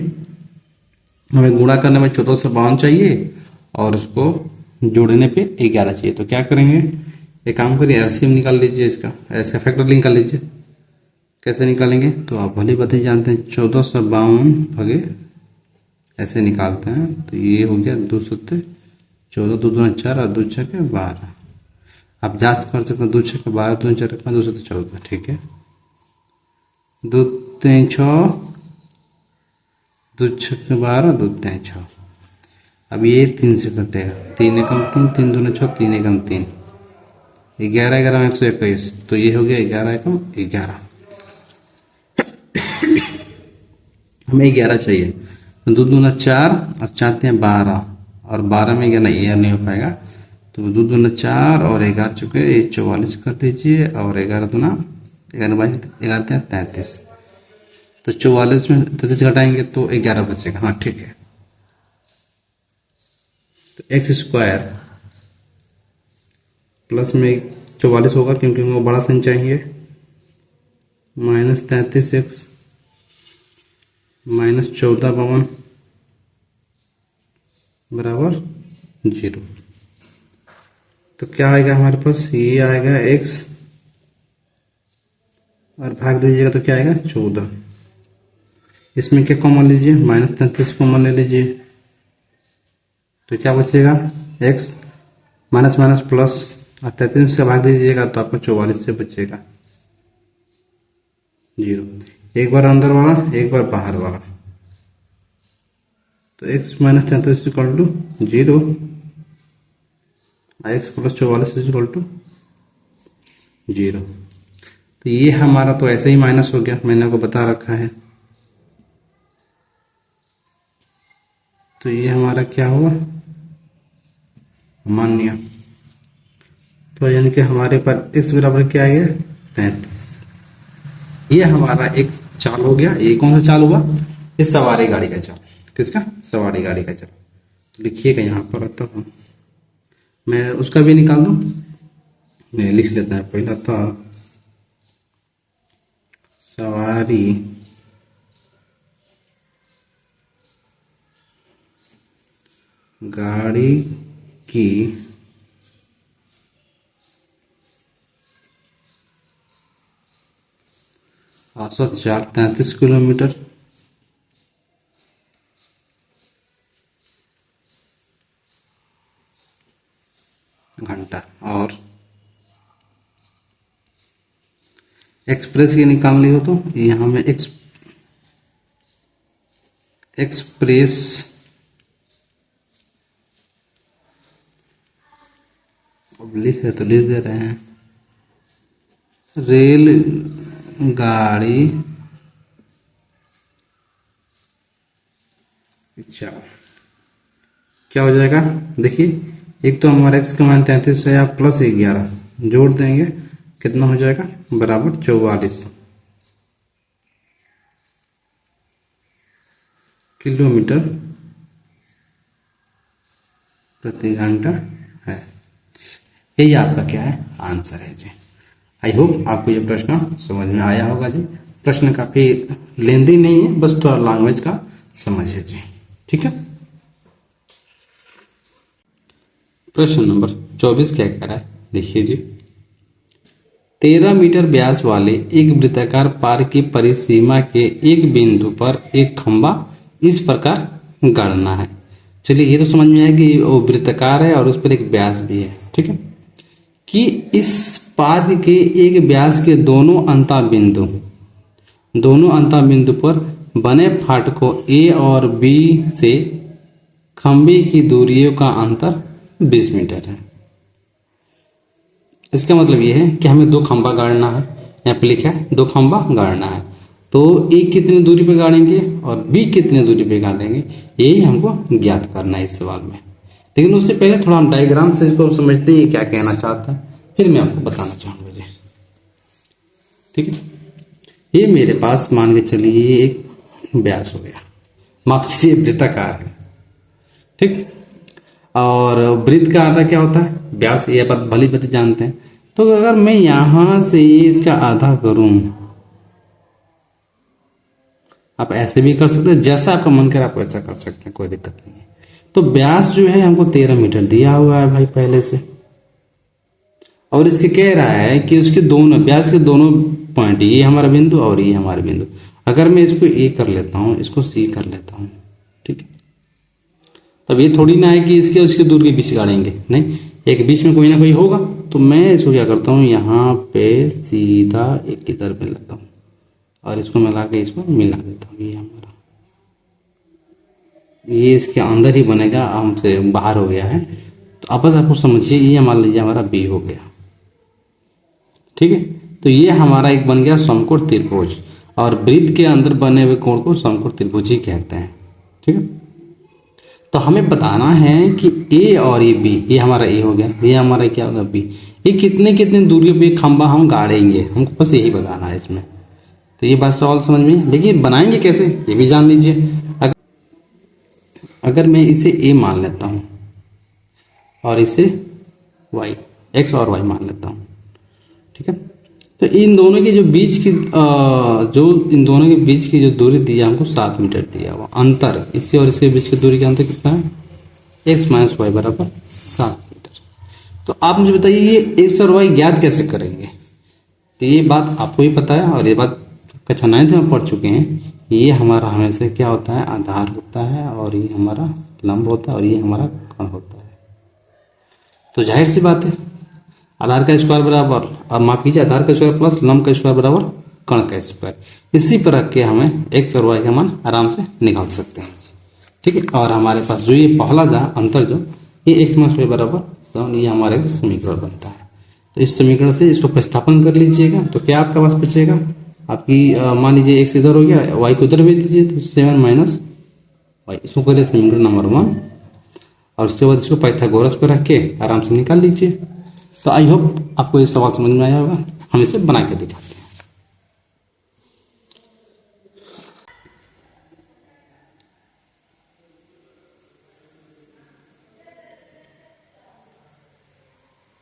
A: हमें गुणा करने में 1452 चाहिए और उसको जोड़ने पे 11 चाहिए। तो क्या करेंगे, एक काम करिए, एलसीएम निकाल लीजिए इसका, इसका फैक्टर निकाल लीजिए। कैसे निकालेंगे, तो आप भली बात ही जानते हैं, 1452 भगे ऐसे निकालते हैं। तो ये हो गया 2 14, 2 दूना 4 और 2 छक्के 12। आप जांच कर सकते हैं, 2 छक्के 12, 2 4 5, 2 7 14, ठीक है। 2 3 6, 2 छक्के 12, 2 3 6। अब ये 3 से कटेगा, 3 एकम 3, 3 दूना 6, 3 एकम 3, 11 11 121। तो ये हो गया 11 एकम 11, हमें 11 चाहिए। तो 2 दूना 4 और 4 3 12, और 12 में 11 ये नहीं हो पाएगा। तो 2 दूना 4 और 11 चुके, ये 44 कर लीजिए, और 11 दूना 11 33। तो 44 में 33 घटाएंगे तो 11 बचेगा। हाँ ठीक है। तो एक्स स्क्वायर प्लस में 44 होगा, क्योंकि हमको बड़ा साइन चाहिए, माइनस 33x माइनस 1452 बराबर 0। तो क्या आएगा हमारे पास, ये आएगा x, और भाग दीजिएगा तो क्या आएगा 14। इसमें क्या कॉमन लीजिए, माइनस 33 कॉमन ले लीजिए, तो क्या बचेगा x माइनस माइनस प्लस, और 33 से भाग दीजिएगा तो आपको 44 से बचेगा 0। एक बार अंदर वाला, एक बार बाहर वाला। तो x minus 33 equal to 0, x plus 44 equal to 0। तो ये हमारा तो ऐसे ही माइनस हो गया, मैंने आपको बता रखा है। तो ये हमारा क्या हुआ, मान्य। तो यानी कि हमारे पर x बराबर क्या आ गया 33। ये हमारा एक चाल हो गया। ये कौन सा चाल हुआ, ये सवारी गाड़ी का चाल। किसका, सवारी गाड़ी का चाल। तो लिखिएगा यहाँ पर, तो मैं उसका भी निकाल दूं, मैं लिख लेता है। पहला था सवारी गाड़ी की औसत चाल 33 किलोमीटर घंटा, और एक्सप्रेस की निकालनी हो तो यहाँ में एक्सप्रेस अब लिख रहे तो लिख दे रहे हैं, रेल गाड़ी अच्छा क्या हो जाएगा, देखिए एक तो हमारा x का मान 33 है, आप प्लस 11 जोड़ देंगे, कितना हो जाएगा बराबर 44 किलोमीटर प्रति घंटा है। यही आपका क्या है, आंसर है जी। आई होप आपको ये प्रश्न समझ में आया होगा जी। प्रश्न काफी लेंदी नहीं है, बस थोड़ा लैंग्वेज का समझ है जी, ठीक है। प्रश्न नंबर 24 क्या कह रहा है, देखिए जी। 13 मीटर व्यास वाले एक वृत्ताकार पार की परिसीमा के एक बिंदु पर एक खंभा इस प्रकार गाड़ना है। चलिए ये तो समझ में आया कि वो वृत्ताकार है और उस पर एक व्यास भी है, ठीक है। कि इस पार के एक व्यास के दोनों अंता बिंदु पर बने फाटकों A और B से खंभे की दूरियों का अंतर 20 मीटर है। इसका मतलब ये है कि हमें 2 खंभा गाड़ना है, यहाँ पे लिखा है 2 खंभा गाड़ना है। तो A कितनी दूरी पे गाड़ेंगे और B कितनी दूरी पे गाड़ेंगे, यही हमको ज्ञात करना है इस सवाल में। लेकिन उससे पहले थोड़ा हम डायग्राम से इसको समझते हैं क्या कहना चाहता है, फिर मैं आपको बताना चाहूंगा जी, ठीक है। ये मेरे पास मान के चलिए ये एक व्यास हो गया, माफ कीजिए वृत्ताकार है, ठीक। और वृत्त का आधा क्या होता है, व्यास, ये बात भली भांति जानते हैं। तो अगर मैं यहां से इसका आधा करूं, आप ऐसे भी कर सकते हैं, जैसा आपका मन करे आप वैसा कर सकते हैं, कोई दिक्कत नहीं है। तो व्यास जो है हमको 13 मीटर दिया हुआ है भाई पहले से, और इसके कह रहा है कि उसके दोनों व्यास के दोनों पॉइंट, ये हमारा बिंदु और ये हमारा बिंदु, अगर मैं इसको ए कर लेता हूं, इसको सी कर लेता हूं, ठीक है, तब ये थोड़ी ना है कि इसके उसके दूर के बीच गाड़ेंगे, नहीं, एक बीच में कोई ना कोई होगा। तो मैं इसको क्या करता हूँ, यहाँ पे सीधा एक इधर पे लेता हूँ और इसको मिला के इसको मिला देता हूँ, ये हमारा, ये इसके अंदर ही बनेगा, हमसे बाहर हो गया है। तो आपस आपको समझिए, ये मान लीजिए हमारा बी हो गया, ठीक है। तो ये हमारा एक बन गया समकोण त्रिभुज, और वृत्त के अंदर बने हुए कोण को समकोण त्रिभुज ही कहते हैं, ठीक है। तो हमें बताना है कि ए और ये बी, ये हमारा ए हो गया, ये हमारा क्या होगा बी, ये कितने कितने दूरी पे खंबा हम गाड़ेंगे, हमको बस यही बताना है इसमें। तो ये बात सवाल समझ में, लेकिन बनाएंगे कैसे ये भी जान लीजिए। अगर मैं इसे ए मान लेता हूं और इसे वाई, एक्स और वाई मान लेता हूं, ठीक है, तो इन दोनों के जो बीच की इन दोनों के बीच की जो दूरी दी है हमको 7 मीटर दिया हुआ, अंतर इसके और इसके बीच की दूरी का अंतर कितना है, एक्स माइनस वाई बराबर 7 मीटर। तो आप मुझे बताइए ये एक्स और वाई ज्ञात कैसे करेंगे। तो ये बात आपको ही पता है, और ये बात कक्षा 9th में पढ़ चुके हैं। ये हमारा हमेशा क्या होता है, आधार होता है, और ये हमारा लंब होता है, और ये हमारा कण होता है। तो जाहिर सी बात है, आधार का स्क्वायर बराबर, अब माफ कीजिए, आधार का स्क्वायर प्लस लंब का स्क्वायर बराबर कण का स्क्वायर। इसी पर रख के हमें एक्स और वाई का मान आराम से निकाल सकते हैं, ठीक है। और हमारे पास जो ये पहला अंतर जो ये एक्स माइनस वाई बराबर 7, ये हमारे समीकरण बनता है। तो इस समीकरण से इसको प्रतिस्थापन कर लीजिएगा, तो क्या आपका पास बचेगा, आपकी मान लीजिए एक्स इधर हो गया, वाई को उधर भेज दीजिए, तो 7 माइनस वाई, इसको करिए समीकरण नंबर 1, और उसके बाद इसको पाइथागोरस पर रख के आराम से निकाल लीजिए। तो आई होप आपको ये सवाल समझ में आया होगा, हम इसे बना के दिखाते हैं।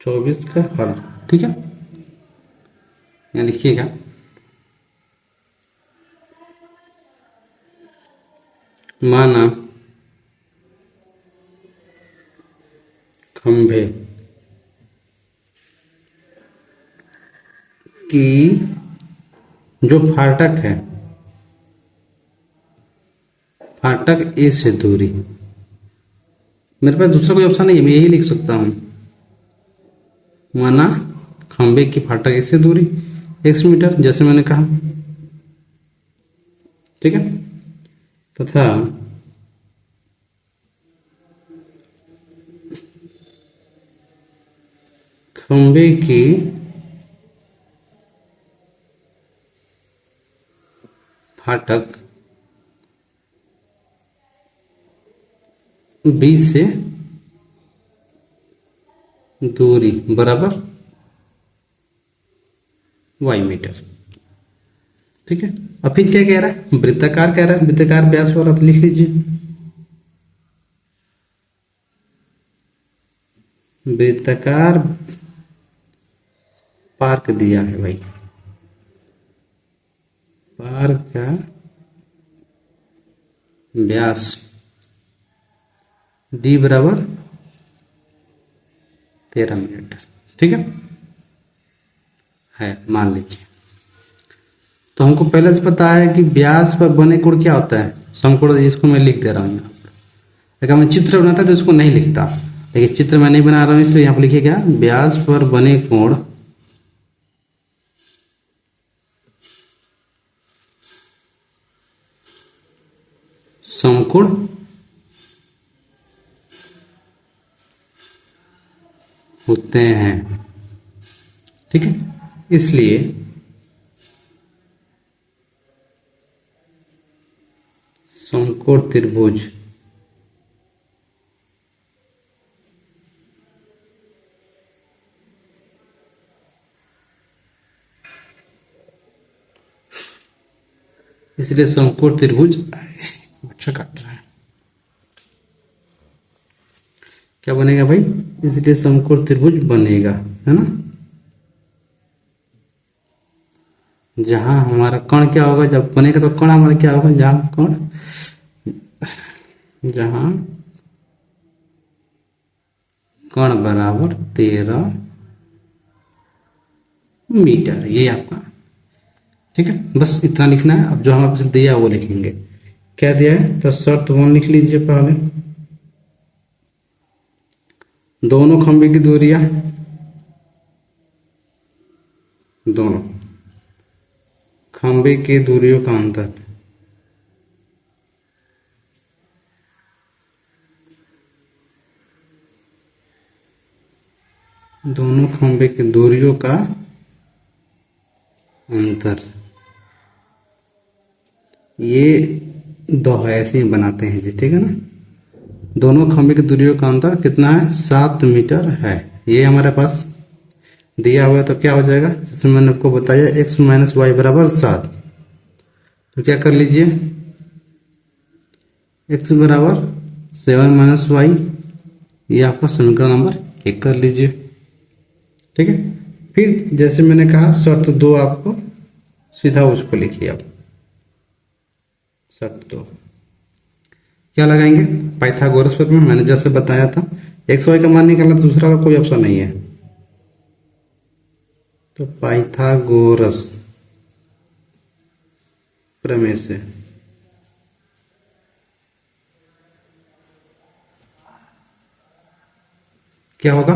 A: चौबीस का हल, ठीक है, यहाँ लिखिएगा, माना खंभे की जो फाटक है, फाटक ए से दूरी, मेरे पास दूसरा कोई ऑप्शन नहीं है, मैं यही लिख सकता हूं, माना खंभे की फाटक ए से दूरी x मीटर, जैसे मैंने कहा, ठीक है, तथा खंभे की फाटक बी से दूरी बराबर y मीटर, ठीक है। अब फिर क्या कह रहा है, वृत्ताकार कह रहा है, वृत्ताकार व्यास वाला, तो लिख लीजिए, वृत्ताकार पार्क दिया है भाई, पार्क का व्यास d बराबर 13 मीटर, ठीक है, मान लीजिए। तो हमको पहले से पता है कि व्यास पर बने कोण क्या होता है, समकोण, इसको मैं लिख दे रहा हूं यहाँ पर। अगर मैं चित्र बनाता तो इसको नहीं लिखता, लेकिन चित्र मैं नहीं बना रहा हूं, इसलिए यहाँ पर लिखिए क्या, व्यास पर बने कोण समकोण होते हैं, ठीक है। इसलिए समकोण त्रिभुज इसलिए समकोण त्रिभुज, अच्छा काट रहा है, क्या बनेगा भाई, इसलिए समकोण त्रिभुज बनेगा, है ना। जहां हमारा कण क्या होगा, जब बनेगा तो कण हमारा क्या होगा, जहां कण, जहां कर्ण बराबर 13 मीटर, ये आपका। ठीक है, बस इतना लिखना है। अब जो हमारे पास दिया है वो लिखेंगे। क्या दिया है, तो शर्त वन लिख लीजिए पहले। दोनों खंभे की दूरियां, दोनों खंभे की दूरियों का अंतर, दोनों खंभे की दूरियों का अंतर, ये दो ऐसे ही बनाते हैं जी, ठीक है ना। दोनों खंभे की दूरियों का अंतर कितना है, 7 मीटर है। ये हमारे पास दिया हुआ है, तो क्या हो जाएगा, जैसे मैंने आपको बताया x माइनस वाई बराबर 7। तो क्या कर लीजिए, x बराबर 7 माइनस वाई, ये आपका समीकरण नंबर 1 कर लीजिए। ठीक है, फिर जैसे मैंने कहा शर्त 2 आपको सीधा उसको लिखिए आप। शर्त 2 क्या लगाएंगे, पाइथागोरस में मैंने जैसे बताया था, एक्स वाई का मान निकालना, दूसरा का कोई ऑप्शन नहीं है। तो पाइथागोरस प्रमेय से क्या होगा,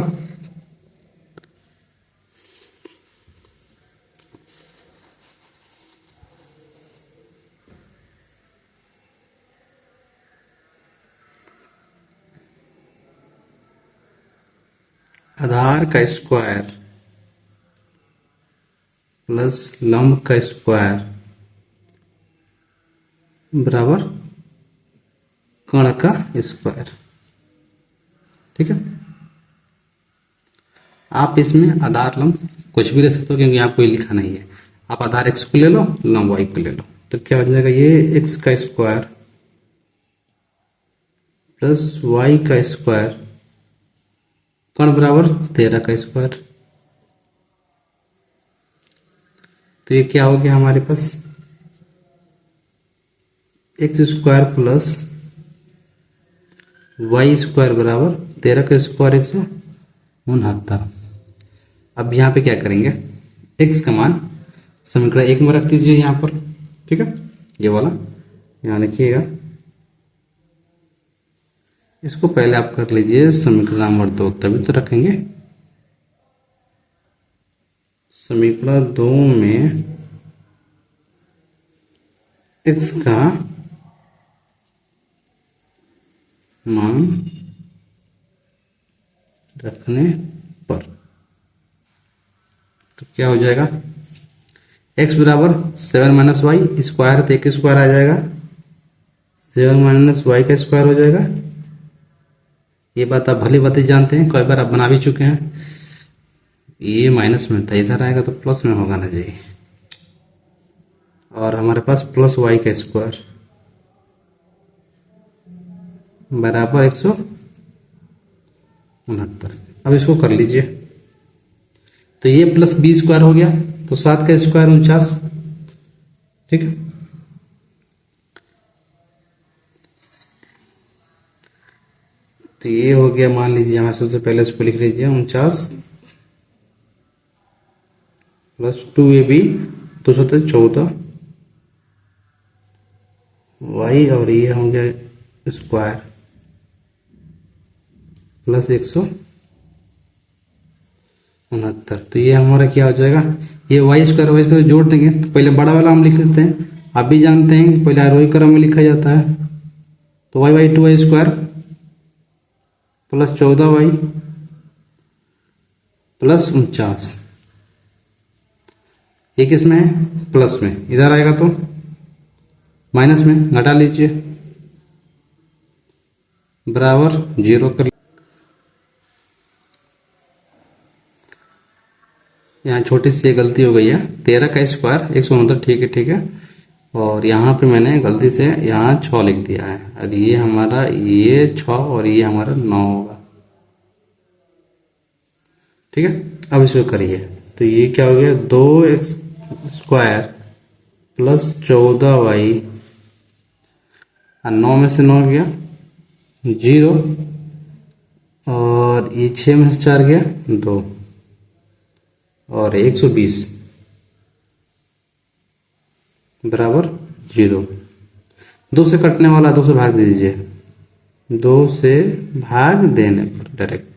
A: आधार का स्क्वायर प्लस लंब का स्क्वायर बराबर कर्ण का स्क्वायर। ठीक है, आप इसमें आधार लंब कुछ भी ले सकते हो, क्योंकि यहाँ कोई लिखा नहीं है। आप आधार एक्स को ले लो, लंब वाई को ले लो, तो क्या हो जाएगा, ये एक्स का स्क्वायर प्लस वाई का स्क्वायर कर्ण बराबर 13 का स्क्वायर। तो ये क्या हो गया हमारे पास, x square plus y square बराबर 13 का स्क्वायर 169। अब यहाँ पे क्या करेंगे, x का मान समीकरण 1 में रख दीजिए यहाँ पर। ठीक है, ये वाला यहाँ लिखिएगा, इसको पहले आप कर लीजिए समीकरण नंबर 2, तभी तो रखेंगे। समीकरण 2 में x का मान रखने पर तो क्या हो जाएगा, x बराबर 7 माइनस वाई स्क्वायर, तो एक स्क्वायर आ जाएगा, 7 माइनस वाई का स्क्वायर हो जाएगा। ये बात आप भली बात जानते हैं, कई बार आप बना भी चुके हैं। ये माइनस में था, इधर आएगा तो प्लस में होगा ना जी। और हमारे पास प्लस वाई का स्क्वायर बराबर 169। अब इसको कर लीजिए, तो ये प्लस बी स्क्वायर हो गया, तो 7 का स्क्वायर 49। ठीक है, तो ये हो गया, मान लीजिए हमारे सबसे पहले इसको लिख लीजिए 49 प्लस 2ab, तो होता है 14 वाई, और ये हो गया स्क्वायर प्लस 169। तो ये हमारा क्या हो जाएगा, ये वाई स्क्वायर जोड़ देंगे। तो पहले बड़ा वाला हम लिख लेते हैं, आप भी जानते हैं पहले आरोही क्रम में लिखा जाता है। तो y by 2 y square plus 14 y plus 49, ये किस में है, प्लस में, इधर आएगा तो माइनस में, घटा लीजिए बराबर 0 कर। यहाँ छोटी सी गलती हो गई है, 13 का स्क्वायर 169। ठीक है, ठीक है, और यहाँ पे मैंने गलती से यहाँ 6 लिख दिया है। और ये हमारा ये 6 और ये हमारा 9 होगा। ठीक है, अब इसको करिए, तो ये क्या हो गया, 2x स्क्वायर प्लस 14 वाई, और 9 में से 9 गया 0, और ये 6 में से 4 गया 2 और 120 बराबर 0। 2 से कटने वाला 2 से भाग दीजिए, 2 से भाग देने पर डायरेक्ट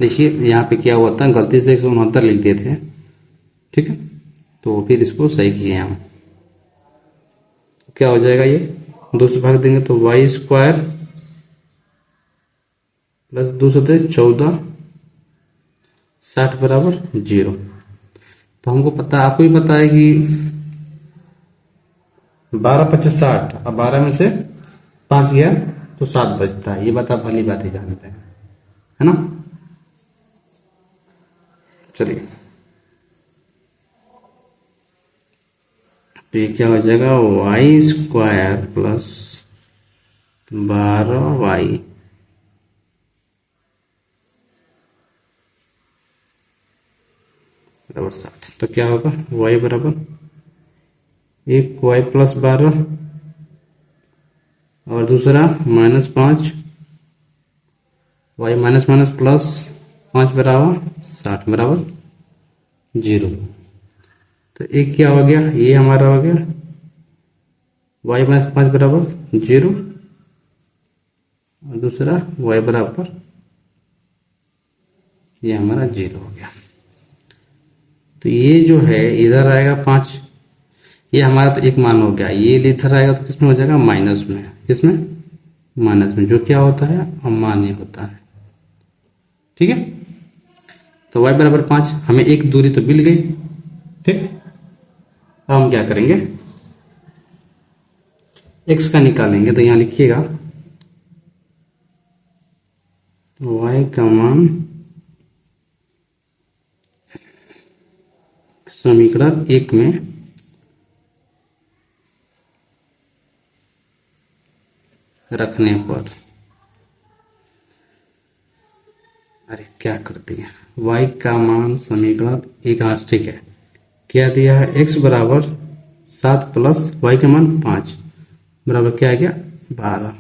A: देखिए यहाँ पे क्या हुआ था, गलती से 169 लिख दिए थे, ठीक है, तो फिर इसको सही किए हम। क्या हो जाएगा, ये 2 से भाग देंगे तो वाई स्क्वायर प्लस 2 से 14 60 बराबर 0। तो हमको पता, आपको भी पता है कि 12 25 60, अब 12 में से 5 गया तो 7 बचता है, ये बात आप भली बात ही जानते हैं, है ना। चलिए तो ये क्या हो जाएगा, वाई स्क्वायर प्लस 12y बराबर 60। तो क्या होगा, y बराबर 1y प्लस 12 और दूसरा -5 y माइनस माइनस प्लस 5 बराबर 60 बराबर 0। तो एक क्या हो गया, ये हमारा हो गया y माइनस 5 बराबर 0 और दूसरा y बराबर ये हमारा 0 हो गया। तो ये जो है इधर आएगा 5, ये हमारा तो एक मान हो गया, ये इधर आएगा तो किसमें हो जाएगा, माइनस में, किसमें, माइनस में, जो क्या होता है, अमान्य होता है, ठीक है। तो y बराबर 5, हमें एक दूरी तो मिल गई, ठीक। अब हम क्या करेंगे, x का निकालेंगे, तो यहां लिखिएगा y का मान समीकरण 1 में रखने पर, अरे क्या करती है, y का मान समीकरण 1, ठीक है, क्या दिया है, x बराबर 7 प्लस y का मान 5 बराबर क्या आ गया, 12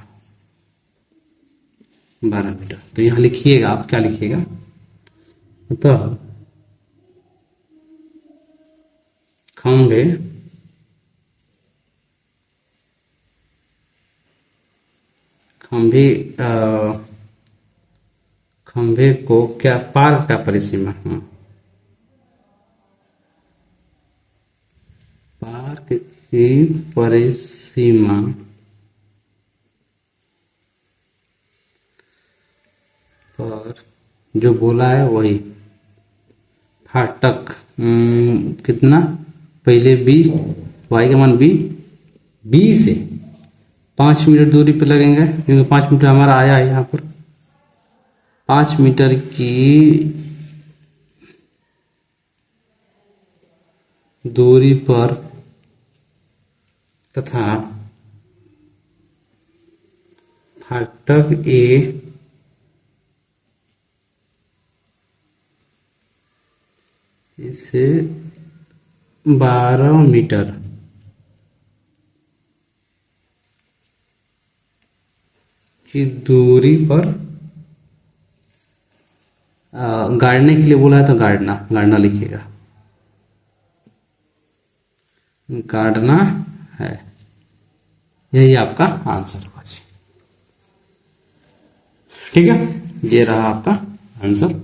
A: मीटर। तो यहां लिखिएगा, आप क्या लिखिएगा, तो खंभे खंभे खंभे को क्या, पार का परिसीमा, पार्क की परिसीमा पर जो बोला है वही फाटक, कितना, पहले बी, वाई का मान बी से 5 मीटर दूरी पे लगेंगे, क्योंकि 5 मीटर हमारा आया है यहाँ पर, 5 मीटर की दूरी पर तथा फाटक ए इसे 12 मीटर की दूरी पर गाड़ने के लिए बोला है, तो गाड़ना लिखिएगा, गाड़ना है, यही आपका आंसर होगा जी, ठीक है। ये रहा आपका आंसर,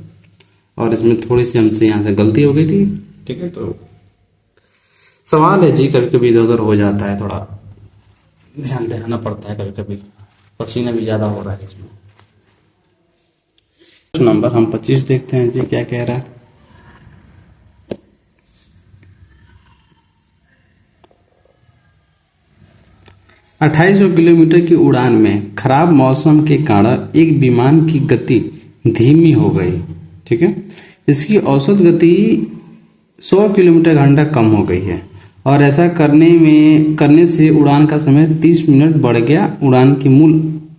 A: और इसमें थोड़ी सी हमसे यहाँ से गलती हो गई थी, ठीक है। तो सवाल है जी, कभी कभी इधर उधर हो जाता है, थोड़ा ध्यान देना पड़ता है, कभी कभी पसीना भी ज्यादा हो रहा है इसमें। नंबर हम 25 देखते हैं जी, क्या कह रहा है, अट्ठाईस किलोमीटर की उड़ान में खराब मौसम के कारण एक विमान की गति धीमी हो गई, ठीक है, इसकी औसत गति 100 किलोमीटर घंटा कम हो गई है, और ऐसा करने से उड़ान का समय 30 मिनट बढ़ गया, उड़ान की मूल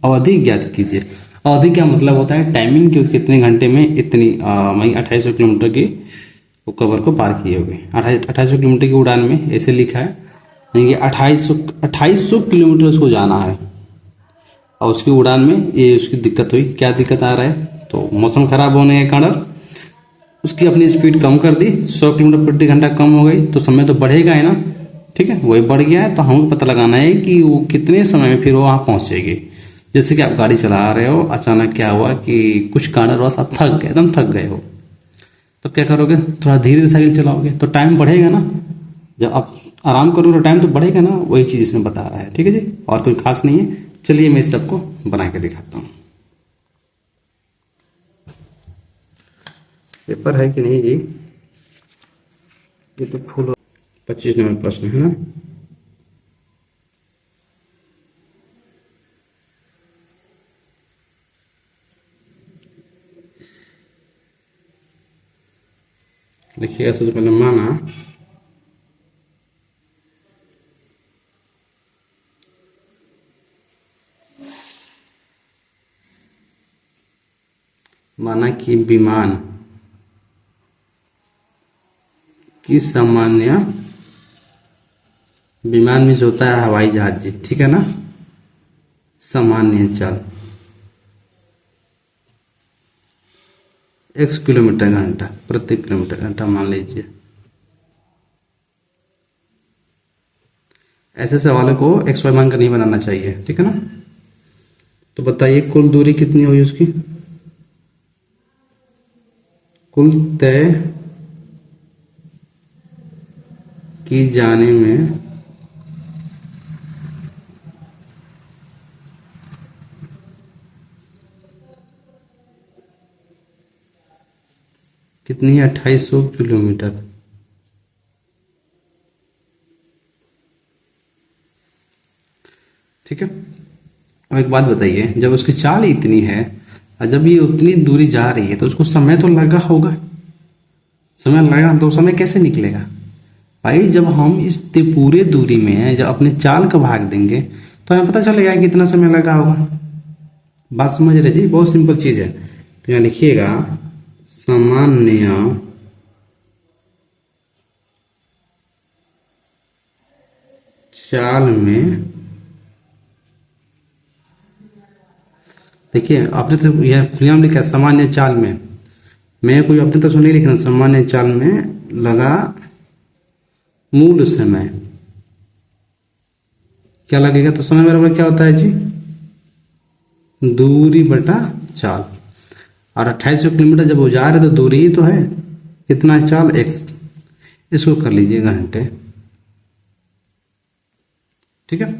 A: अवधि ज्ञात कीजिए। अवधि क्या मतलब होता है, टाइमिंग, क्योंकि कितने घंटे में इतनी 2800 किलोमीटर की कवर को पार किए होगी। 2800 किलोमीटर की उड़ान में ऐसे लिखा है, यानी कि 2800 किलोमीटर उसको जाना है। और उसकी उड़ान में ये उसकी दिक्कत हुई। क्या दिक्कत आ रहा है? तो मौसम खराब होने के कारण उसकी अपनी स्पीड कम कर दी, 100 किलोमीटर प्रति घंटा कम हो गई, तो समय तो बढ़ेगा ही ना। ठीक है, वही बढ़ गया है, तो हमको पता लगाना है कि वो कितने समय में फिर वो वहाँ पहुँचेगी। जैसे कि आप गाड़ी चला रहे हो, अचानक क्या हुआ कि कुछ कारणवश आप थक गए, एकदम थक गए हो, तो क्या करोगे? थोड़ा धीरे साइकिल चलाओगे तो टाइम बढ़ेगा ना। जब आप आराम करोगे तो टाइम तो बढ़ेगा ना। वही चीज़ इसमें बता रहा है। ठीक है जी, और कोई खास नहीं है। चलिए मैं इस सबको बना के दिखाता हूँ। पेपर है कि नहीं जी? ये तो फुल 25 नंबर प्रश्न है ना। लिखिएगा। सबसे पहले माना कि विमान की सामान्य, विमान में जो होता है हवाई जहाज जी, ठीक है ना, सामान्य चाल x किलोमीटर घंटा प्रति किलोमीटर घंटा मान लीजिए। ऐसे सवालों को एक्स वाई मान कर नहीं बनाना चाहिए। ठीक है ना। तो बताइए कुल दूरी कितनी हुई उसकी? कुल तय की जाने में कितनी है? 2800 किलोमीटर। ठीक है। और एक बात बताइए, जब उसकी चाल इतनी है और जब ये उतनी दूरी जा रही है तो उसको समय तो लगा होगा। समय लगा तो समय कैसे निकलेगा भाई? जब हम इस पूरे दूरी में जब अपने चाल का भाग देंगे तो हमें पता चलेगा कि कितना समय लगा होगा। बात समझ रहे जी? बहुत सिंपल चीज है। तो यहाँ लिखिएगा सामान्य चाल में। देखिए आपने तो यह खुलेआम लिखा है सामान्य चाल में। मैं कोई अपने तरफ से नहीं लिख रहा हूं। सामान्य चाल में लगा मूल समय क्या लगेगा? तो समय बराबर क्या होता है जी? दूरी बटा चाल। और 2800 किलोमीटर जब वो जा रहे तो दूरी ही तो है। कितना है? चाल x। इसको कर लीजिए घंटे। ठीक है।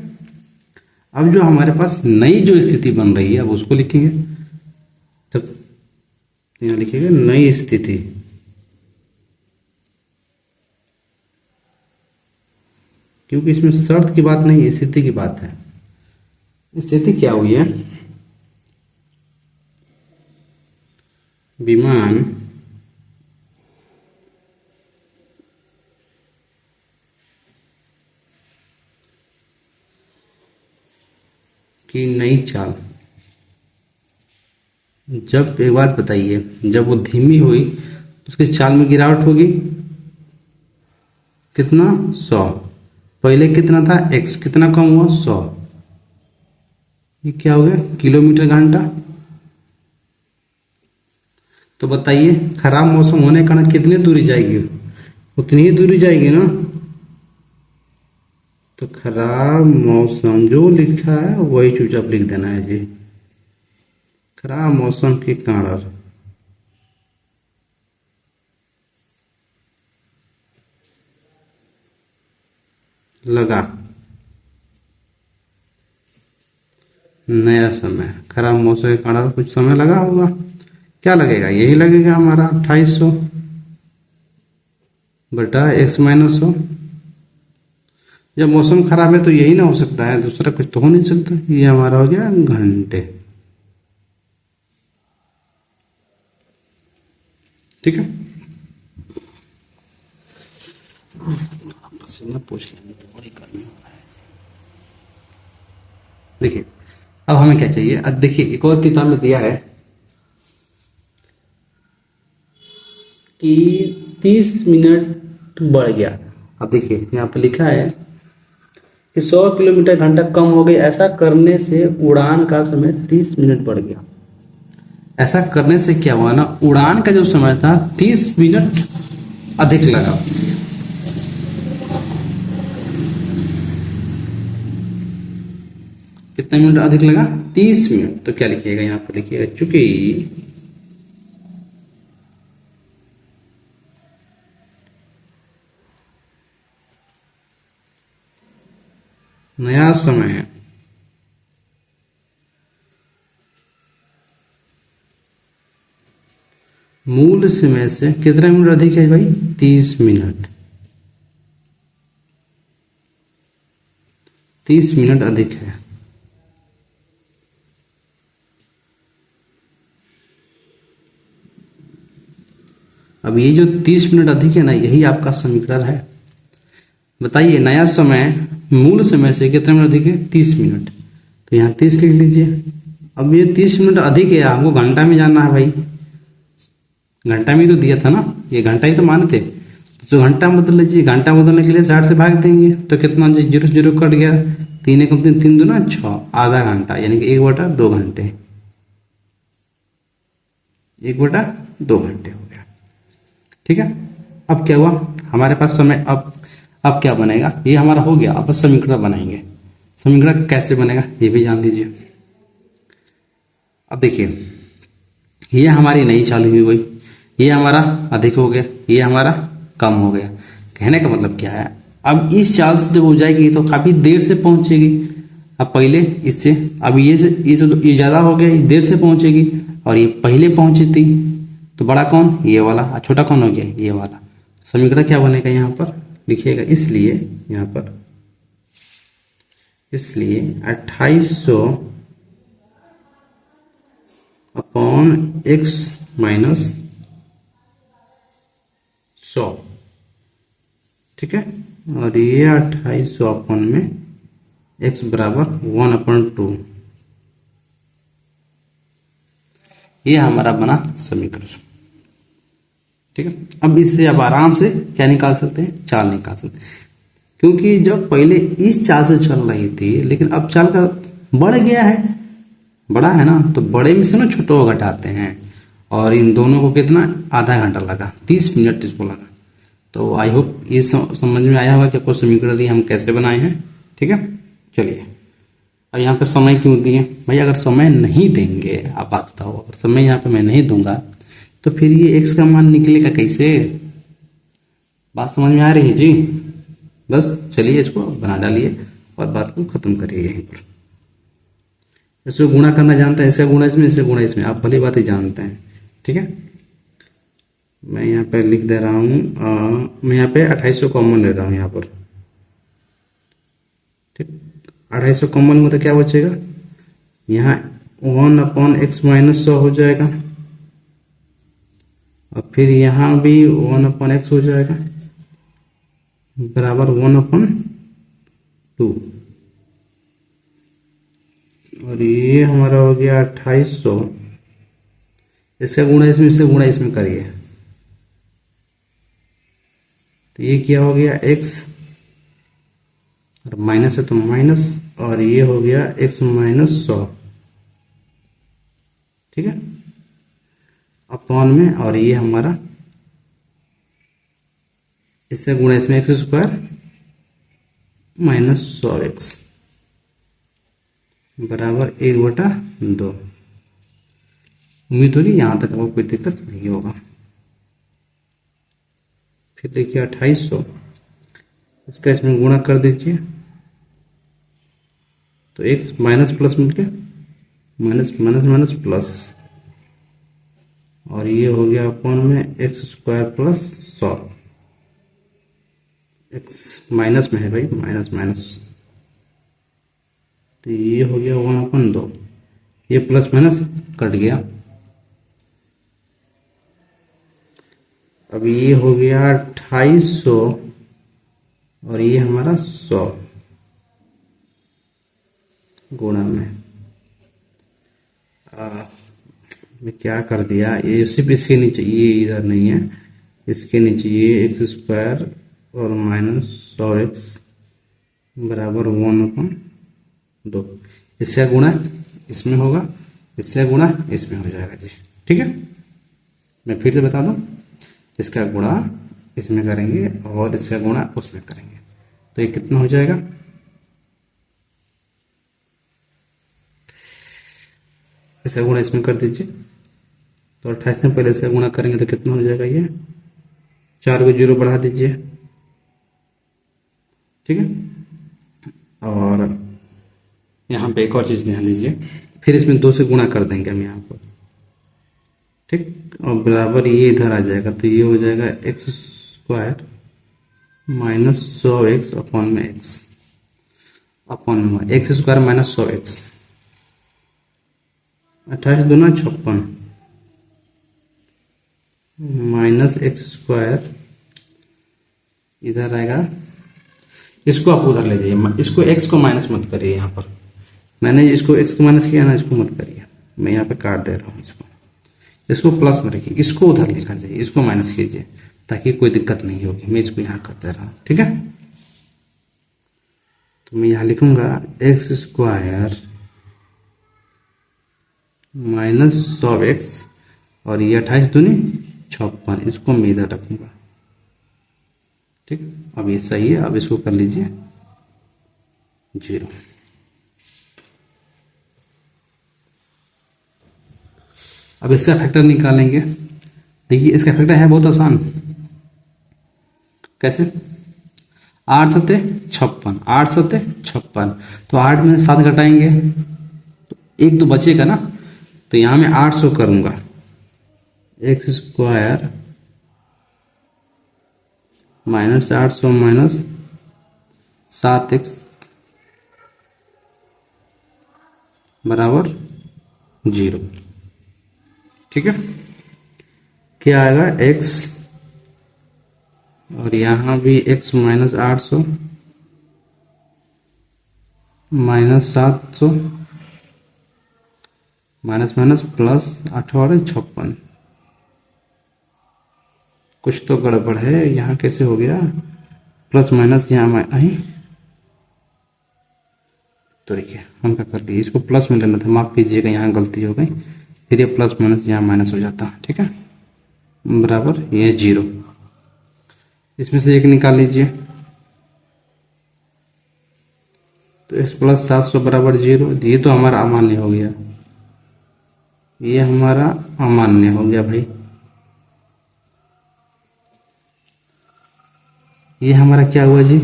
A: अब जो हमारे पास नई जो स्थिति बन रही है अब उसको लिखेंगे। तब यहाँ लिखिएगा नई स्थिति। क्योंकि इसमें शर्त की बात नहीं है, स्थिति की बात है। स्थिति क्या हुई है? विमान की नई चाल। जब एक बात बताइए, जब वो धीमी हुई तो उसकी चाल में गिरावट होगी। कितना? 100। पहले कितना था? x। कितना कम हुआ? 100। ये क्या हो गया? किलोमीटर घंटा। तो बताइए खराब मौसम होने के कारण कितनी दूरी जाएगी? उतनी ही दूरी जाएगी ना। तो खराब मौसम जो लिखा है वही चुपचाप लिख देना है जी। खराब मौसम के कारण लगा नया समय। खराब मौसम के कारण कुछ समय लगा होगा। क्या लगेगा? यही लगेगा हमारा 2800 बटा x-100। जब मौसम खराब है तो यही ना हो सकता है, दूसरा कुछ तो हो नहीं सकता। ये हमारा हो गया घंटे। ठीक है। पसीना पूछ लेंगे तो बड़ी गर्मी हो रहा है। देखिए अब हमें क्या चाहिए। अब देखिए एक और किताब में दिया है कि 30 मिनट बढ़ गया। अब देखिए यहाँ पे लिखा है कि 100 किलोमीटर घंटा कम हो गई। ऐसा करने से उड़ान का समय 30 मिनट बढ़ गया। ऐसा करने से क्या हुआ ना, उड़ान का जो समय था 30 मिनट अधिक लगा। कितने मिनट अधिक लगा? 30 मिनट। तो क्या लिखिएगा यहाँ पर? लिखिएगा चूंकि नया समय है मूल समय से कितना मिनट अधिक है भाई? 30 मिनट। 30 मिनट अधिक है। अब ये जो 30 मिनट अधिक है ना, यही आपका समीकरण है। बताइए, नया समय मूल समय से कितने मिनट अधिक है? 30 मिनट। तो यहाँ 30 लिख लीजिए। अब ये 30 मिनट अधिक है, हमको घंटा में जानना है भाई। घंटा में तो दिया था ना, ये घंटा ही तो माने थे। तो घंटा बदल लीजिए। घंटा बदलने के लिए 60 से भाग देंगे तो कितना? 0 0 कट गया। 3 एक 3 दूना 6, आधा घंटा, यानी कि 1/2 घंटे। 1/2 घंटे हो गया। ठीक है। अब क्या हुआ हमारे पास समय? अब क्या बनेगा? ये हमारा हो गया। अब समीकरण बनाएंगे। समीकरण कैसे बनेगा ये भी जान लीजिए। अब देखिए, ये हमारी नई चाल हुई गई, ये हमारा अधिक हो गया, ये हमारा कम हो गया। कहने का मतलब क्या है? अब इस चाल से जब हो जाएगी तो काफी देर से पहुंचेगी। अब पहले इससे, अब ये ज्यादा हो गया, ये देर से पहुंचेगी, और ये पहले पहुंची थी। तो बड़ा कौन? ये वाला। और छोटा कौन हो गया? ये वाला। समीकरण क्या बनेगा यहाँ पर? लिखिएगा। इसलिए यहाँ पर, इसलिए 2800 अपॉन x माइनस 100। ठीक है। और ये 2800 अपॉन में x बराबर 1/2। ये हमारा बना समीकरण। ठीक है। अब इससे अब आराम से क्या निकाल सकते हैं? चाल निकाल सकते हैं। क्योंकि जब पहले इस चाल से चल रही थी, लेकिन अब चाल का बढ़ गया है, बड़ा है ना, तो बड़े में से ना छोटे को घटाते हैं। और इन दोनों को कितना? आधा घंटा लगा, 30 मिनट इसको लगा। तो आई होप ये समझ में आया होगा कि आपको समीकरण दी हम कैसे बनाए हैं। ठीक है। चलिए, अब यहाँ पे समय क्यों दिए भाई? अगर समय नहीं देंगे, आप बात बताओ, अगर समय यहाँ पे मैं नहीं दूंगा तो फिर ये x का मान निकलेगा कैसे? बात समझ में आ रही है जी? बस चलिए, इसको बना डालिए और बात को खत्म करिए यहीं पर। इसको गुणा करना जानते हैं, इसका गुणा इसमें, इसका गुणा इसमें, आप भली बात ही जानते हैं। ठीक है। मैं यहाँ पे लिख दे रहा हूँ, मैं यहाँ पे 2800 कॉमन ले रहा हूँ यहाँ पर। ठीक, 2800 कॉमन में तो क्या बचेगा? यहाँ 1/x माइनस 100 हो जाएगा, और फिर यहाँ भी 1/x हो जाएगा, बराबर 1/2। और ये हमारा हो गया 2800। इसका गुणा इसमें, इससे गुणा इसमें करिए, तो ये क्या हो गया? x, और माइनस है तो माइनस, और ये हो गया x माइनस 100। ठीक है। अपॉन में, और ये हमारा इससे गुणा इसमें x² माइनस 100x बराबर 1/2। उम्मीद होगी यहां तक आपको कोई दिक्कत नहीं होगा। फिर देखिए 2800, इसका इसमें गुणा कर दीजिए, तो x माइनस प्लस मिलके माइनस माइनस माइनस प्लस, और ये हो गया अपॉन में x² प्लस 100। x माइनस में है भाई, माइनस माइनस, तो ये हो गया 1/2। ये प्लस माइनस कट गया। अब ये हो गया 2800, और ये हमारा 100 गुणा में, मैं क्या कर दिया, ये सिर्फ इसके नीचे, ये इधर नहीं है, इसके नीचे ये x² और माइनस 100x बराबर 1/2। इसका गुणा इसमें होगा, इसका गुणा इसमें हो जाएगा जी। ठीक है, मैं फिर से बता दूं, इसका गुणा इसमें करेंगे और इसका गुणा उसमें करेंगे, तो ये कितना हो जाएगा, इसका गुणा इसमें कर दीजिए, तो 28 में पहले इसका गुणा करेंगे तो कितना हो जाएगा, ये 4 को 0 बढ़ा दीजिए। ठीक है, और यहाँ पे एक और चीज़ ध्यान दीजिए, फिर इसमें 2 से गुणा कर देंगे हम यहाँ पर। ठीक, और बराबर ये इधर आ जाएगा, तो ये हो जाएगा x² माइनस 100x अपॉन में x अपॉन में x² माइनस 100x, 28 दूना 56 माइनस x², इधर आएगा, इसको आप उधर ले जाइए, इसको x को माइनस मत करिए, यहाँ पर मैंने इसको x को माइनस किया ना, इसको मत करिए, मैं यहाँ पे काट दे रहा हूँ, इसको प्लस में रखिए, इसको उधर लेकर जाइए, इसको माइनस कीजिए ताकि कोई दिक्कत नहीं होगी। मैं इसको यहाँ करते रहा हूँ, ठीक है, तो मैं यहाँ लिखूंगा x² माइनस 100x, और ये 28 दूनी 56, इसको मैं इधर रखूंगा। ठीक, अब ये सही है, अब इसको कर लीजिए 0। अब इसका फैक्टर निकालेंगे। देखिए इसका फैक्टर है बहुत आसान, कैसे, 8 सत्ते 56, 8 सत्ते 56, तो 8 में 7 घटाएंगे तो 1 तो बचेगा ना, तो यहाँ मैं 800 करूंगा, x² माइनस 800 माइनस 7x बराबर 0। ठीक है, क्या आएगा x, और यहाँ भी x minus 800 minus 700 minus minus plus 8×56, कुछ तो गड़बड़ है यहाँ, कैसे हो गया प्लस माइनस, यहाँ में आई तो देखिए हम क्या कर लिए, इसको प्लस में लेना था, माफ कीजिएगा यहाँ गलती हो गई, फिर ये प्लस माइनस यहाँ माइनस हो जाता। ठीक है, बराबर ये 0, इसमें से 1 निकाल लीजिए, तो x प्लस 700 बराबर 0, ये तो हमारा अमान्य हो गया, ये हमारा अमान्य हो गया भाई, ये हमारा क्या हुआ जी,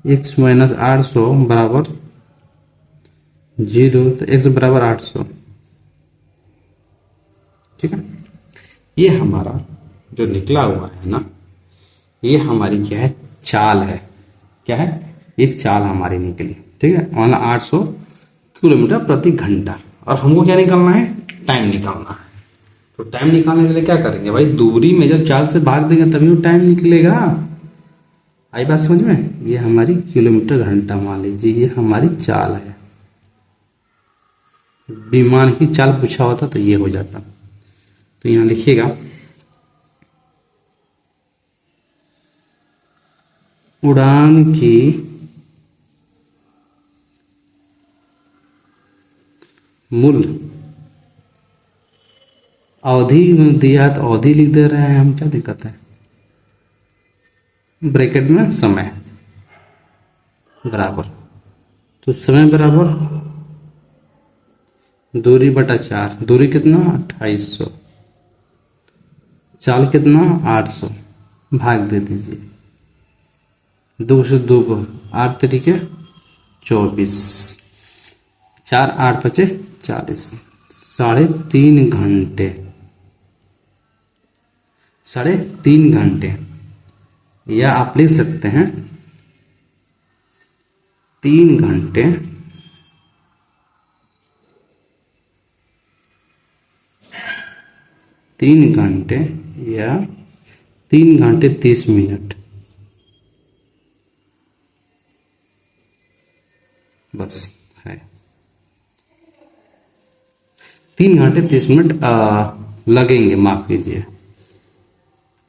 A: x माइनस 800 बराबर 0, तो x बराबर 800। ठीक है, ये हमारा जो निकला हुआ है ना, ये हमारी क्या है, चाल है, क्या है, ये चाल हमारी निकली। ठीक है, मतलब 800 किलोमीटर प्रति घंटा, और हमको क्या निकालना है, टाइम निकालना है। तो टाइम निकालने के लिए क्या करेंगे भाई, दूरी में जब चाल से भाग देंगे तभी वो टाइम निकलेगा। आई बात समझ में, ये हमारी किलोमीटर घंटा मान लीजिए, ये हमारी चाल है। विमान की चाल पूछा होता तो ये हो जाता, तो यहां लिखिएगा उड़ान की मूल अवधि दिया, तो अवधि लिख दे रहे हैं हम, क्या दिक्कत है, ब्रैकेट में समय बराबर, तो समय बराबर दूरी बटा 4, दूरी कितना 2800, चाल कितना 800, भाग दे दीजिए, 2 से 2 को 8 तरीके 24, 4 8 बचे 40, 3.5 घंटे, 3.5 घंटे, या आप लिख सकते हैं 3 घंटे 3 घंटे या 3 घंटे 30 मिनट, बस है 3 घंटे 30 मिनट लगेंगे, माफ कीजिए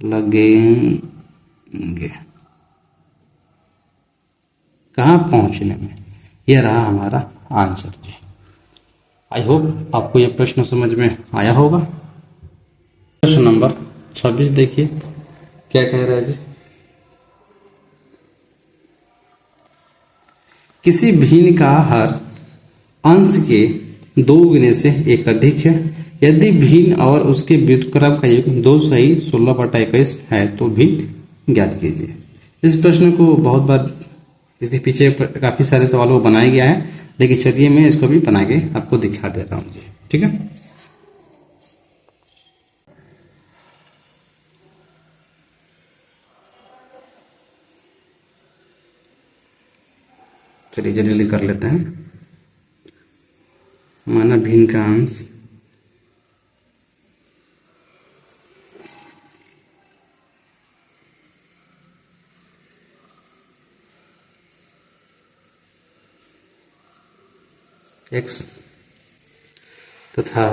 A: लगेंगे। कहाँ पहुँचने में। ये रहा हमारा आंसर जी। आई होप आपको ये प्रश्न समझ में आया होगा। प्रश्न नंबर 26 देखिए क्या कह रहा है जी। किसी भिन्न का हर अंश के 2 गुने से एक अधिक है। यदि भिन्न और उसके व्युत्क्रम का योग 2 सही 16/21 है तो भिन्न ज्ञात कीजिए। इस प्रश्न को बहुत बार इसके पीछे काफी सारे सवालों को बनाया गया है, लेकिन चलिए मैं इसको भी बना के आपको दिखा दे रहा हूँ जी। ठीक है, चलिए जल्दी कर लेते हैं। माना भिन्न का अंश x तथा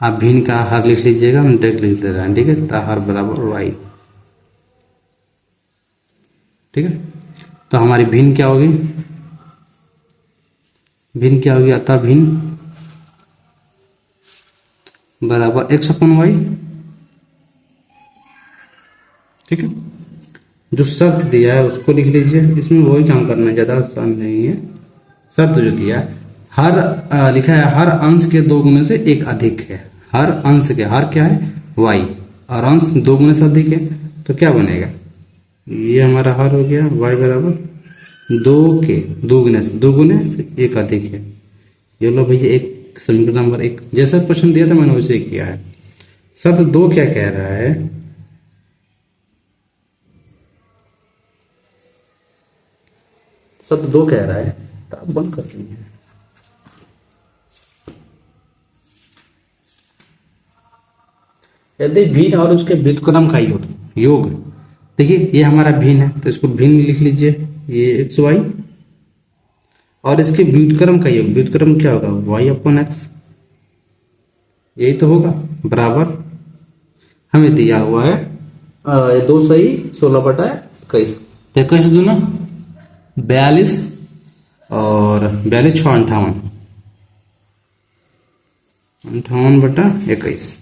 A: आप भिन्न का हर लिख लीजिएगा, हम डायरेक्ट लिख दे रहे हैं। ठीक है, तथा हर बराबर y। ठीक है, तो हमारी भिन्न क्या होगी, भिन्न क्या होगी, अतः भिन्न बराबर x/y। ठीक है, जो शर्त दिया है उसको लिख लीजिए, इसमें वही काम करना है, ज्यादा आसान नहीं है। शर्त जो दिया है हर लिखा है हर अंश के 2 गुने से एक अधिक है। हर अंश के, हर क्या है y, और अंश 2 गुने से अधिक है, तो क्या बनेगा, ये हमारा हर हो गया y बराबर 2 के 2 गुने से, 2 गुने से एक अधिक है। ये लो भैया एक समीकरण नंबर 1, जैसा प्रश्न दिया था मैंने वैसे ही किया है। शर्त 2 क्या कह रहा है, शब्द 2 कह रहा है, तो आप बंद कर देंगे। यदि भिन्न और उसके व्युत्क्रम का योग देखिए ये हमारा भिन्न है तो इसको भिन्न लिख लीजिए, ये xy, और इसके व्युत्क्रम का योग, व्युत्क्रम क्या होगा y/x, यही तो होगा, बराबर हमें दिया हुआ है 2 सही 16/21। तो 21 दूना 42 और 42 6 58, 58/21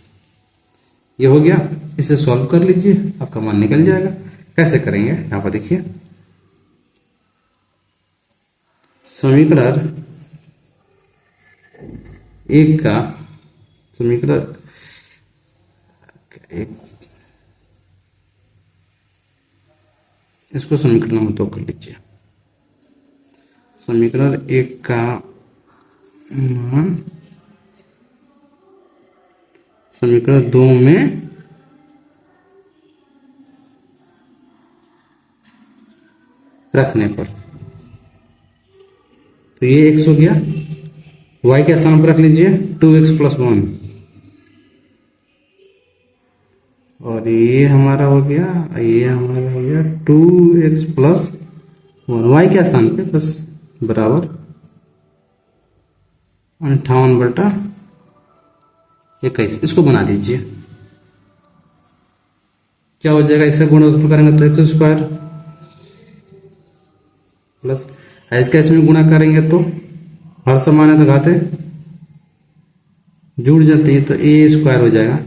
A: ये हो गया। इसे सॉल्व कर लीजिए, आपका मान निकल जाएगा। कैसे करेंगे यहाँ पर देखिए, समीकरण 1 का समीकरण 1, इसको समीकरण नंबर 2 कर लीजिए। समीकरण 1 का मान समीकरण 2 में रखने पर, तो ये x हो गया, y के स्थान पर रख लीजिए 2x + 1, और ये हमारा हो गया, ये हमारा हो गया 2x + 1, y के स्थान पे बस बराबर 58/21। इसको बना दीजिए, क्या हो जाएगा, इससे गुणा उसमें करेंगे तो x² प्लस इसका इसमें गुणा करेंगे तो हर समान है तो घाते जुड़ जाती है, तो a² हो जाएगा,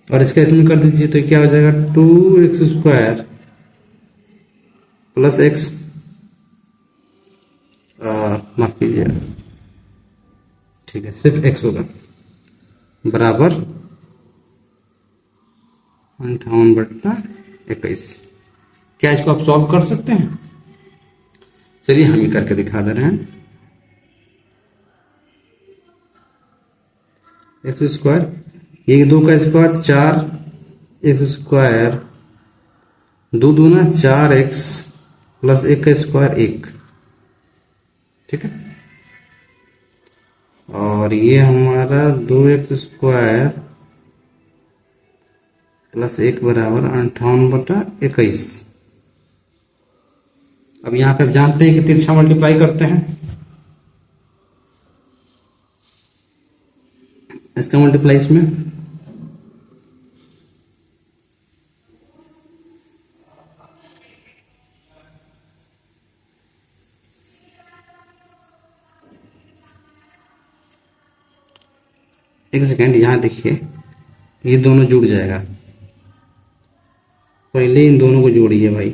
A: और इसका इसमें कर दीजिए तो क्या हो जाएगा 2x² + x, माफ कीजिए, ठीक है सिर्फ x होगा, बराबर 58/21। क्या इसको आप सॉल्व कर सकते हैं, चलिए हम ही करके दिखा दे रहे हैं। x², ये 2 का स्क्वायर 4x², 2 दूना 4x + 1 का स्क्वायर 1। ठीक है, और ये हमारा 2x² + 1 बराबर 58/21। अब यहाँ पे आप जानते हैं कि तिरछा मल्टीप्लाई करते हैं, इसका मल्टीप्लाई इसमें, एक सेकेंड, यहाँ देखिए ये दोनों जुड़ जाएगा। पहले इन दोनों को जोड़िए भाई।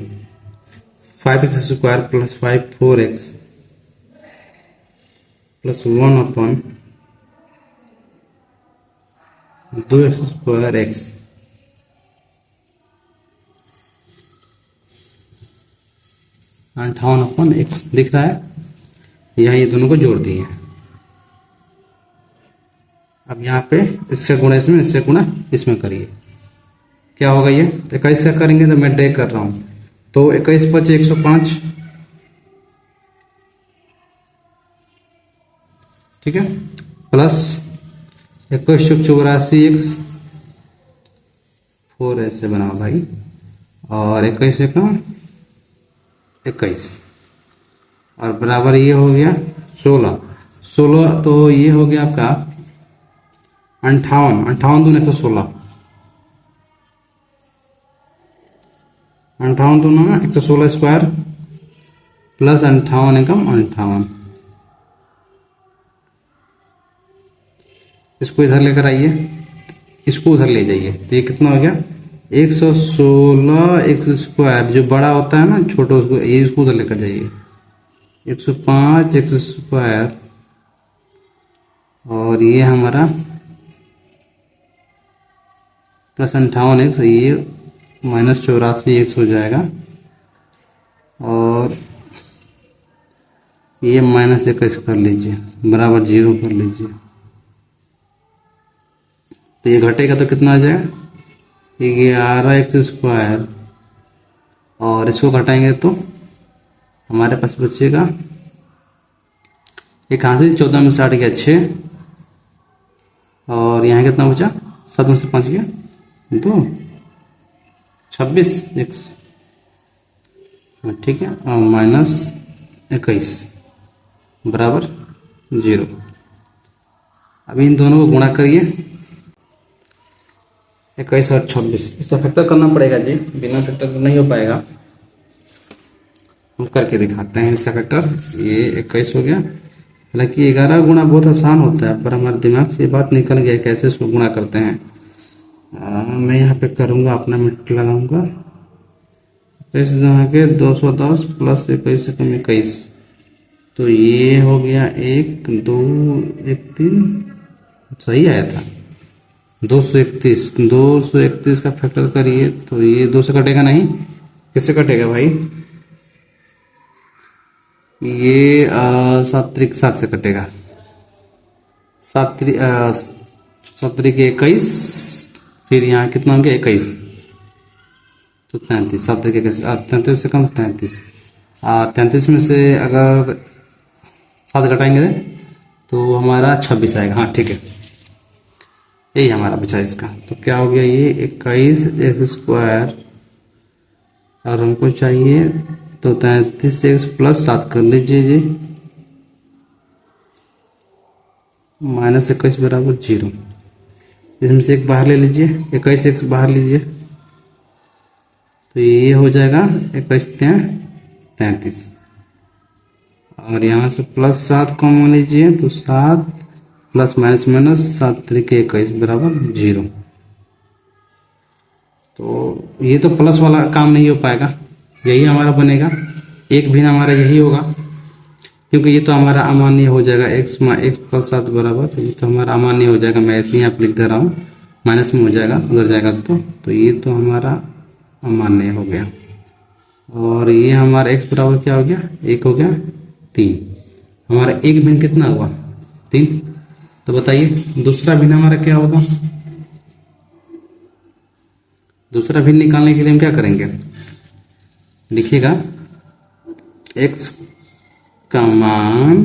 A: 5x² प्लस 5 4x प्लस 1 अपन 2x² 58 x दिख रहा है। यहाँ ये दोनों को जोड़ दिए हैं। अब यहाँ पे इसका गुणा इसमें, इससे गुणा इसमें करिए, क्या होगा ये 21 से करेंगे तो मैं ड्रैग कर रहा हूँ, तो 21 × 105, ठीक है, प्लस 2184x 4 ऐसे बना भाई, और 21 से कम 21 और बराबर ये हो गया 16, तो ये हो गया आपका 58, 58 दूनी 116, 58 दूना 116² प्लस 58 एकम 58। इसको इधर लेकर आइए, इसको उधर ले जाइए, तो ये कितना हो गया 116 x², जो बड़ा होता है ना छोटा उसको, ये इसको उधर लेकर जाइए 105 x², और ये हमारा प्लस 58x, ये -84x हो जाएगा, और ये -21 कर लीजिए, बराबर 0 कर लीजिए, तो ये घटेगा तो कितना आ जाएगा 11x², और इसको घटाएंगे तो हमारे पास बचेगा, ये कहाँ से 14 में से 8 गया 6, और यहाँ कितना बचा 7 में से 5 गया 2, 26x, ठीक है, और -21 बराबर 0। अब इन दोनों को गुणा करिए, 21 और 26, इसका फैक्टर करना पड़ेगा जी, बिना फैक्टर तो नहीं हो पाएगा। हम करके दिखाते हैं इसका फैक्टर। ये 21 हो गया, हालांकि 11 गुणा बहुत आसान होता है, पर हमारे दिमाग से ये बात निकल गया कैसे इसको गुणा करते हैं। मैं यहाँ पे करूँगा, अपना मीटर लगाऊंगा, 21 के 210 प्लस 21 कम 21, तो ये हो गया 1 2 1 3, सही आया था 231 का फैक्टर करिए, तो ये 2 से कटेगा नहीं, किससे कटेगा भाई, ये 7 से कटेगा, 7 के 21, फिर यहाँ कितना हो गया 21, तो 33, 7 के 33 से कम 33, 33 में से अगर 7 घटाएंगे तो हमारा 26 आएगा। हाँ ठीक है, यही हमारा बचा इसका, तो क्या हो गया ये 21x², और हमको चाहिए तो 33x प्लस 7 कर लीजिए जी, -21 बराबर 0, इसमें से एक बाहर ले लीजिए, 21x बाहर लीजिए, तो ये हो जाएगा 21 33, और यहाँ से प्लस 7 कॉमन लीजिए, तो 7 प्लस माइनस माइनस 7 3 21 बराबर 0। तो ये तो प्लस वाला काम नहीं हो पाएगा, यही हमारा बनेगा, एक भी हमारा यही होगा, क्योंकि ये तो हमारा अमान्य हो जाएगा, x प्लस 7 बराबर, ये तो हमारा अमान्य हो जाएगा, मैं ऐसे यहाँ पे लिख दे रहा हूँ, माइनस में हो जाएगा उधर जाएगा, तो ये तो हमारा अमान्य हो गया, और ये हमारा x बराबर क्या हो गया 1 हो गया 3, हमारा एक भिन्न कितना हुआ 3, तो बताइए दूसरा भिन्न हमारा क्या होगा, दूसरा भिन्न निकालने के लिए हम क्या करेंगे, लिखिएगा x का मान,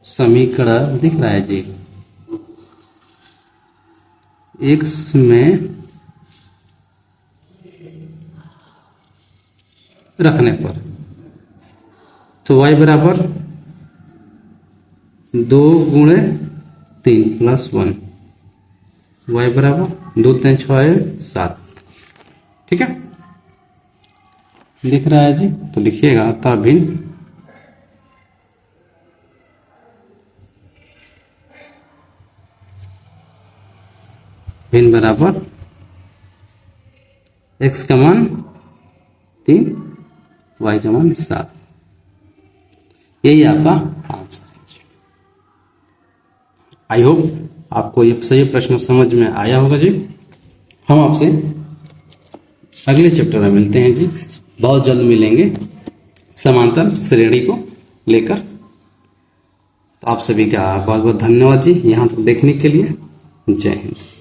A: समीकरण दिख रहा है जी, x में रखने पर, तो y बराबर 2 गुणे 3 प्लस 1, y बराबर 2 3 6 7, ठीक है, लिख रहा है जी, तो लिखिएगा तब भिन्न भिन्न बराबर x का मान 3, y का मान 7। यही आपका आंसर है। आई होप आपको ये सही प्रश्न समझ में आया होगा जी। हम आपसे अगले चैप्टर में मिलते हैं जी, बहुत जल्द मिलेंगे समांतर श्रेणी को लेकर। तो आप सभी का बहुत बहुत धन्यवाद जी यहाँ तक देखने के लिए। जय हिंद।